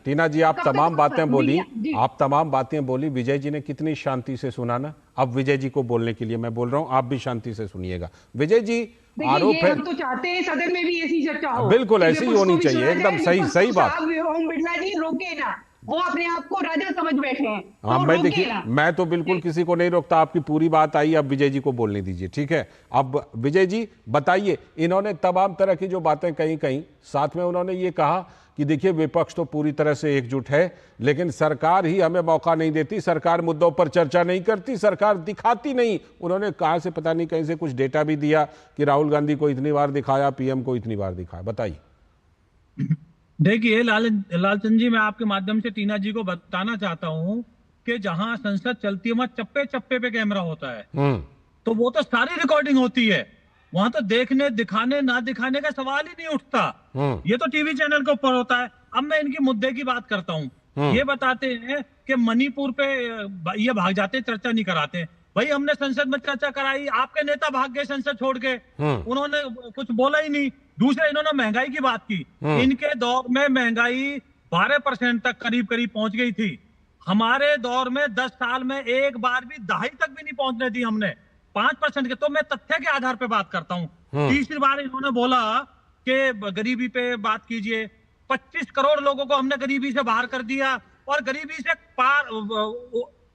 टीना जी, आप तमाम बातें बोली, विजय जी ने कितनी शांति से सुना ना। अब विजय जी को बोलने के लिए मैं बोल रहा हूं, आप भी शांति से सुनिएगा। विजय जी, आरोप है, हम तो चाहते हैं सदन में भी ऐसी चर्चा हो। बिल्कुल ऐसी ही होनी चाहिए, एकदम सही बात। ओम बिरला जी रोके ना, वो अपने आप को राजा समझ बैठे हैं। हाँ, मैं तो बिल्कुल किसी को नहीं रोकता। आपकी पूरी बात आई, अब विजय जी को बोलने दीजिए, ठीक है। अब विजय जी बताइए, इन्होंने तमाम तरह की जो बातें कहीं साथ में उन्होंने ये कहा कि देखिए विपक्ष तो पूरी तरह से एकजुट है, लेकिन सरकार ही हमें मौका नहीं देती, सरकार मुद्दों पर चर्चा नहीं करती, सरकार दिखाती नहीं। उन्होंने कहाँ से पता नहीं कहीं से कुछ डेटा भी दिया कि राहुल गांधी को इतनी बार दिखाया, पीएम को इतनी बार दिखाया। बताइए। देखिए लालचंद जी, मैं आपके माध्यम से टीना जी को बताना चाहता हूं कि जहां संसद चलती है वहां चप्पे चप्पे पे कैमरा होता है, तो वो तो सारी रिकॉर्डिंग होती है। वहां तो देखने दिखाने ना दिखाने का सवाल ही नहीं उठता। ये तो टीवी चैनल के ऊपर होता है। अब मैं इनकी मुद्दे की बात करता हूँ। ये बताते हैं कि मणिपुर पे ये भाग जाते, चर्चा नहीं कराते। भाई हमने संसद में चर्चा कराई, आपके नेता भाग गए संसद छोड़ के, उन्होंने कुछ बोला ही नहीं। दूसरे इन्होंने महंगाई की बात की। इनके दौर में महंगाई 12% तक करीब पहुंच गई थी। हमारे दौर में 10 साल में एक बार भी 2.5 तक भी नहीं पहुंचने दी हमने, 5% के। तो मैं तथ्य के आधार पे बात करता हूं। तीसरी बार इन्होंने बोला कि गरीबी पे बात कीजिए। 25 करोड़ लोगों को हमने गरीबी से बाहर कर दिया, और गरीबी से पार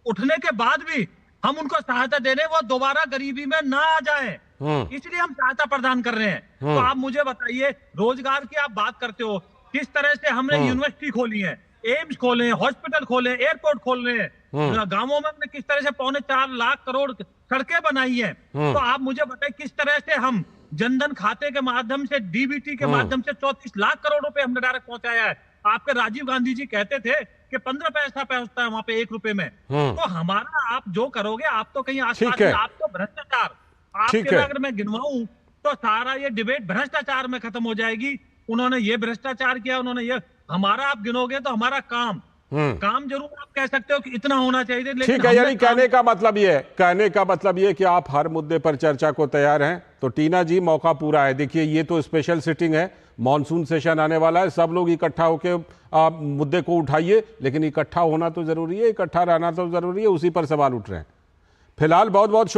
उठने के बाद भी हम उनको सहायता दे रहे हैं, वो दोबारा गरीबी में ना आ जाए, इसलिए हम सहायता प्रदान कर रहे हैं। तो आप मुझे बताइए, रोजगार की आप बात करते हो, किस तरह से हमने यूनिवर्सिटी खोली है, एम्स खोले हैं, हॉस्पिटल खोले, एयरपोर्ट खोल रहे हैं। गांवों में हमने किस तरह से 4.25 लाख करोड़ सड़कें बनाई है। तो आप मुझे बताइए, किस तरह से हम जनधन खाते के माध्यम से, डीबीटी के माध्यम से 34 लाख करोड़ रुपए हमने डायरेक्ट पहुंचाया है। आपके राजीव गांधी जी कहते थे कि 15 पैसा पहुंचता है वहां पे 1 रुपए में। तो हमारा आप जो करोगे, आप तो कहीं आसपास, आप तो भ्रष्टाचार, आपके अगर मैं गिनवाऊं तो सारा ये डिबेट भ्रष्टाचार में खत्म हो जाएगी। उन्होंने ये भ्रष्टाचार किया, उन्होंने ये, हमारा आप गिनोगे तो हमारा काम जरूर आप कह सकते हो कि इतना होना चाहिए, लेकिन ठीक है। यानी कहने का मतलब ये कि आप हर मुद्दे पर चर्चा को तैयार हैं। तो टीना जी, मौका पूरा है। देखिए, ये तो स्पेशल सिटिंग है, मॉनसून सेशन आने वाला है, सब लोग इकट्ठा होकर मुद्दे को उठाइए, लेकिन इकट्ठा होना तो जरूरी है, इकट्ठा रहना तो जरूरी है, उसी पर सवाल उठ रहे हैं। फिलहाल बहुत बहुत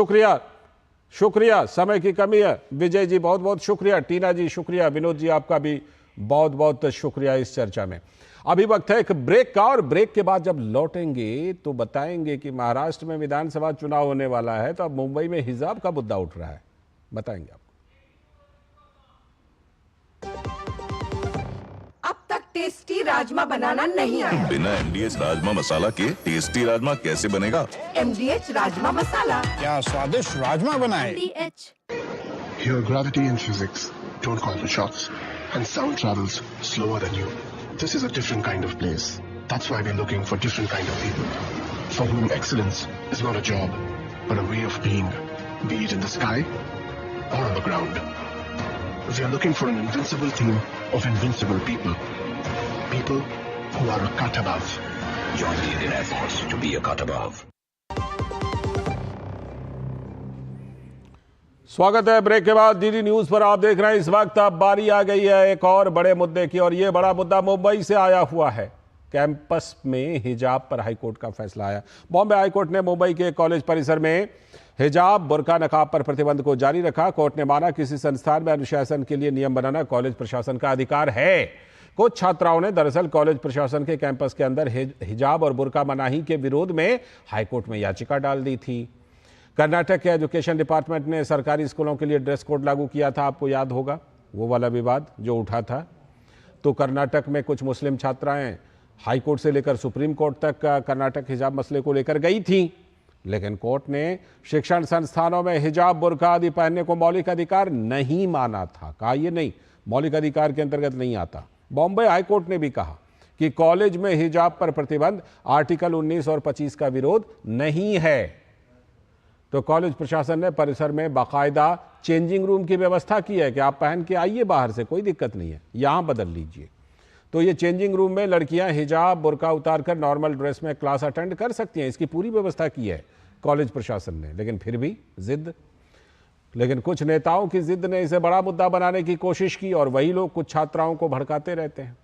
शुक्रिया, समय की कमी है। विजय जी बहुत बहुत शुक्रिया, टीना जी शुक्रिया, विनोद जी आपका भी बहुत बहुत शुक्रिया इस चर्चा में। अभी वक्त है एक ब्रेक का, और ब्रेक के बाद जब लौटेंगे तो बताएंगे कि महाराष्ट्र में विधानसभा चुनाव होने वाला है, तो अब मुंबई में हिजाब का मुद्दा उठ रहा है, बताएंगे आपको। अब तक टेस्टी राजमा बनाना नहीं आया। बिना MDH राजमा मसाला के टेस्टी राजमा कैसे बनेगा? MDH राजमा मसाला, क्या स्वादिष्ट राजमा बनाए। Here gravity and physics don't call the shots, and sound travels slower than you. This is a different kind of place. That's why we're looking for different kind of people, for whom excellence is not a job, but a way of being, be it in the sky or on the ground. We are looking for an invincible team of invincible people. People who are a cut above. Join the Indian Air Force to be a cut above. स्वागत है break के बाद DD news पर। आप देख रहे हैं इस वक्त अब बारी आ गई है एक और बड़े मुद्दे की, और ये बड़ा मुद्दा मुंबई से आया हुआ है। कैंपस में हिजाब पर हाईकोर्ट का फैसला आया। बॉम्बे हाईकोर्ट ने मुंबई के कॉलेज परिसर में हिजाब, बुर्का, नकाब पर प्रतिबंध को जारी रखा। कोर्ट ने माना किसी संस्थान में अनुशासन के लिए नियम बनाना कॉलेज प्रशासन का अधिकार है। कुछ छात्राओं ने दरअसल कॉलेज प्रशासन के कैंपस के अंदर हिजाब और बुर्का मनाही के विरोध में हाईकोर्ट में याचिका डाल दी थी। कर्नाटक के एजुकेशन डिपार्टमेंट ने सरकारी स्कूलों के लिए ड्रेस कोड लागू किया था, आपको याद होगा वो वाला विवाद जो उठा था। तो कर्नाटक में कुछ मुस्लिम छात्राएं हाईकोर्ट से लेकर सुप्रीम कोर्ट तक कर्नाटक हिजाब मसले को लेकर गई थी। लेकिन कोर्ट ने शिक्षण संस्थानों में हिजाब, बुर्का आदि पहनने को मौलिक अधिकार नहीं माना था। कहा ये नहीं, मौलिक अधिकार के अंतर्गत नहीं आता। बॉम्बे हाईकोर्ट ने भी कहा कि कॉलेज में हिजाब पर प्रतिबंध आर्टिकल 19 और 25 का विरोध नहीं है। तो कॉलेज प्रशासन ने परिसर में बाकायदा चेंजिंग रूम की व्यवस्था की है कि आप पहन के आइए बाहर से, कोई दिक्कत नहीं है, यहां बदल लीजिए। तो ये चेंजिंग रूम में लड़कियां हिजाब, बुर्का उतारकर नॉर्मल ड्रेस में क्लास अटेंड कर सकती हैं, इसकी पूरी व्यवस्था की है कॉलेज प्रशासन ने। लेकिन फिर भी जिद, लेकिन कुछ नेताओं की जिद ने इसे बड़ा मुद्दा बनाने की कोशिश की और वही लोग कुछ छात्राओं को भड़काते रहते हैं।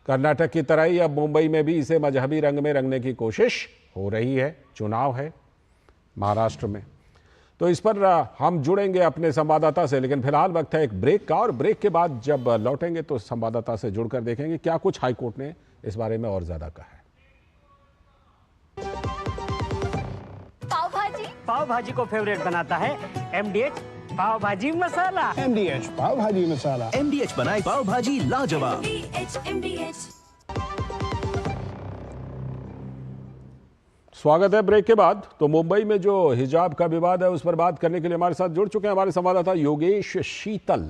कर्नाटक की तरह ही अब मुंबई में भी इसे मजहबी रंग में रंगने की कोशिश हो रही है। चुनाव है महाराष्ट्र में, तो इस पर हम जुड़ेंगे अपने संवाददाता से। लेकिन फिलहाल वक्त है एक ब्रेक का, और ब्रेक के बाद जब लौटेंगे तो संवाददाता से जुड़कर देखेंगे क्या कुछ हाईकोर्ट ने इस बारे में और ज्यादा कहा है। पाव भाजी को फेवरेट बनाता है MDH पाव भाजी मसाला। MDH पाव भाजी मसाला। MDH बनाए पाव भाजी लाजवाब। स्वागत है ब्रेक के बाद। तो मुंबई में जो हिजाब का विवाद है उस पर बात करने के लिए हमारे साथ जुड़ चुके हैं हमारे संवाददाता योगेश शीतल।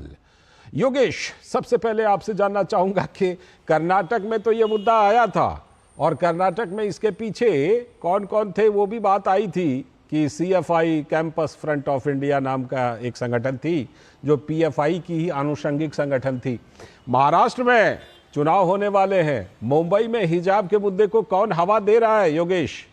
योगेश, सबसे पहले आपसे जानना चाहूंगा कि कर्नाटक में तो ये मुद्दा आया था, और कर्नाटक में इसके पीछे कौन कौन थे वो भी बात आई थी कि CFI campus front of India नाम का एक संगठन थी जो PFI की ही आनुषंगिक संगठन थी। महाराष्ट्र में चुनाव होने वाले हैं, मुंबई में हिजाब के मुद्दे को कौन हवा दे रहा है योगेश?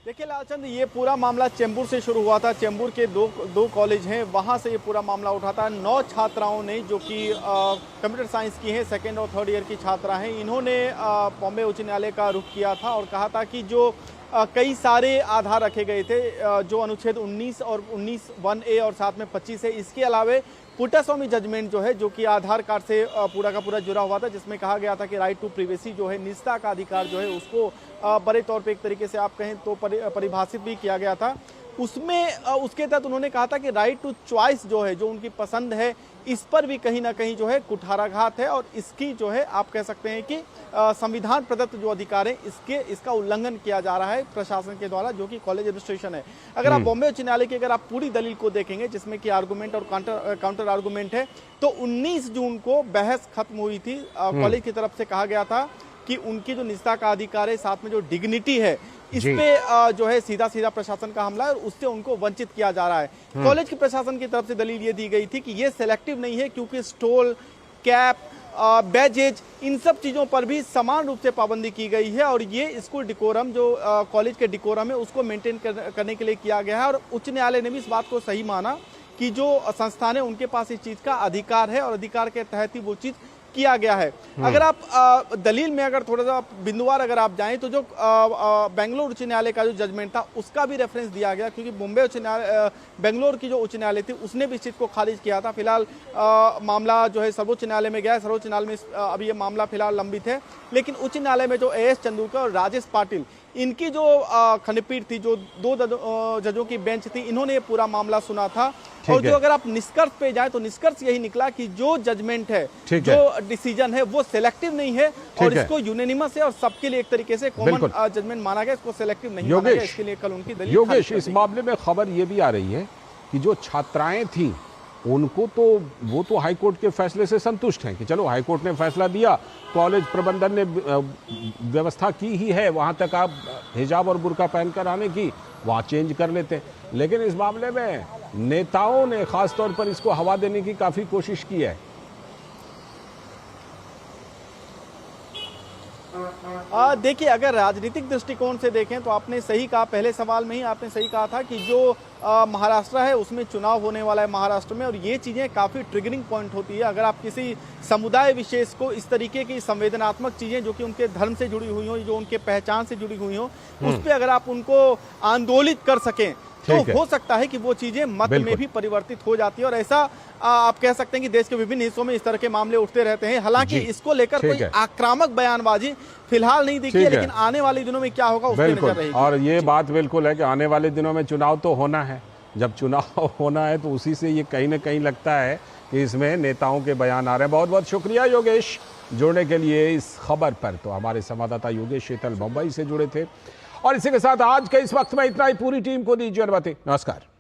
देखिए लालचंद, ये पूरा मामला चेंबूर से शुरू हुआ था। चेंबूर के दो कॉलेज हैं, वहाँ से ये पूरा मामला उठा था। 9 छात्राओं ने जो कि कंप्यूटर साइंस की हैं, 2nd और 3rd ईयर की छात्रा हैं, इन्होंने बॉम्बे उच्च न्यायालय का रुख किया था और कहा था कि जो कई सारे आधार रखे गए थे, जो अनुच्छेद 19 और 19(1)A और साथ में 25 है, इसके अलावे पुट्टास्वामी जजमेंट जो है, जो कि आधार कार्ड से पूरा का पूरा जुड़ा हुआ था, जिसमें कहा गया था कि राइट टू प्रिवेसी जो है, निजता का अधिकार जो है, उसको बड़े तौर पे एक तरीके से आप कहें तो परिभाषित भी किया गया था। उसमें उसके तहत उन्होंने कहा था कि राइट टू चॉइस जो है, जो उनकी पसंद है, इस पर भी कहीं ना कहीं जो है कुठाराघात है और इसकी जो है आप कह सकते हैं कि संविधान प्रदत्त जो अधिकार है इसका उल्लंघन किया जा रहा है प्रशासन के द्वारा, जो कि कॉलेज एडमिनिस्ट्रेशन है। अगर आप बॉम्बे उच्च न्यायालय की अगर आप पूरी दलील को देखेंगे, जिसमें कि आर्गुमेंट और काउंटर आर्गुमेंट है, तो 19 जून को बहस खत्म हुई थी। कॉलेज की तरफ से कहा गया था कि उनकी जो निजता का अधिकार है, साथ में जो डिग्निटी है, इस पे जो है सीधा प्रशासन का हमला है और उससे उनको वंचित किया जा रहा है। कॉलेज के प्रशासन की तरफ से दलील ये दी गई थी कि ये सिलेक्टिव नहीं है, क्योंकि स्टोल, कैप, बैजेज, इन सब चीज़ों पर भी समान रूप से पाबंदी की गई है और ये स्कूल डिकोरम जो कॉलेज के डिकोरम है उसको मेंटेन करने के लिए किया गया है। और उच्च न्यायालय ने भी इस बात को सही माना कि जो संस्थान है उनके पास इस चीज़ का अधिकार है और अधिकार के तहत ही वो चीज़ किया गया है। अगर आप दलील में अगर थोड़ा सा बिंदुवार अगर आप जाएं तो जो बेंगलुरु उच्च न्यायालय का जो जजमेंट था उसका भी रेफरेंस दिया गया, क्योंकि मुंबई उच्च न्यायालय बेंगलुरु की जो उच्च न्यायालय थी उसने भी इस चीज़ को खारिज किया था। फिलहाल मामला जो है सर्वोच्च न्यायालय में गया है। सर्वोच्च न्यायालय में अभी ये मामला फिलहाल लंबित है, लेकिन उच्च न्यायालय में जो AS चंद्रकर और राजेश पाटिल, इनकी जो खंडपीठ थी, जो 2 जजों की बेंच थी, इन्होंने ये पूरा मामला सुना था। और जो अगर आप निष्कर्ष पे जाए तो निष्कर्ष यही निकला कि जो जजमेंट है, जो डिसीजन है, वो सिलेक्टिव नहीं है और इसको यूनानिमस है और सबके लिए एक तरीके से कॉमन जजमेंट माना गया, इसको सिलेक्टिव नहीं माना गया। इसके लिए कल उनकी दलील योगेश, इस मामले में खबर ये भी आ रही है कि जो छात्राएं थी उनको तो वो तो हाईकोर्ट के फैसले से संतुष्ट हैं कि चलो हाईकोर्ट ने फैसला दिया, कॉलेज प्रबंधन ने व्यवस्था की ही है, वहां तक आप हिजाब और बुर्का पहनकर आने की, वहां चेंज कर लेते हैं। लेकिन इस मामले में नेताओं ने खास तौर पर इसको हवा देने की काफी कोशिश की है। देखिए, अगर राजनीतिक दृष्टिकोण से देखें तो आपने सही कहा, पहले सवाल में ही आपने सही कहा था कि जो महाराष्ट्र है उसमें चुनाव होने वाला है महाराष्ट्र में, और ये चीज़ें काफ़ी ट्रिगरिंग पॉइंट होती है। अगर आप किसी समुदाय विशेष को इस तरीके की संवेदनात्मक चीज़ें जो कि उनके धर्म से जुड़ी हुई हो, जो उनके पहचान से जुड़ी हुई हो, उस पर अगर आप उनको आंदोलित कर सकें तो हो सकता है कि वो चीजें मत में भी परिवर्तित हो जाती है। और ऐसा आप कह सकते हैं कि देश के विभिन्न हिस्सों में इस तरह के मामले उठते रहते हैं। हालांकि इसको लेकर कोई आक्रामक बयानबाजी फिलहाल नहीं दिखी है, लेकिन आने वाले दिनों में क्या होगा उस पर नजर रहेगी। और ये बात बिल्कुल है कि आने वाले दिनों में चुनाव तो होना है। जब चुनाव होना है तो उसी से ये कहीं ना कहीं लगता है कि इसमें नेताओं के बयान आ रहे हैं। बहुत बहुत शुक्रिया योगेश जुड़ने के लिए इस खबर पर। तो हमारे संवाददाता योगेश शीतल मुंबई से जुड़े थे। और इसी के साथ आज के इस वक्त में इतना ही। पूरी टीम को दीजिए अनुमति। नमस्कार।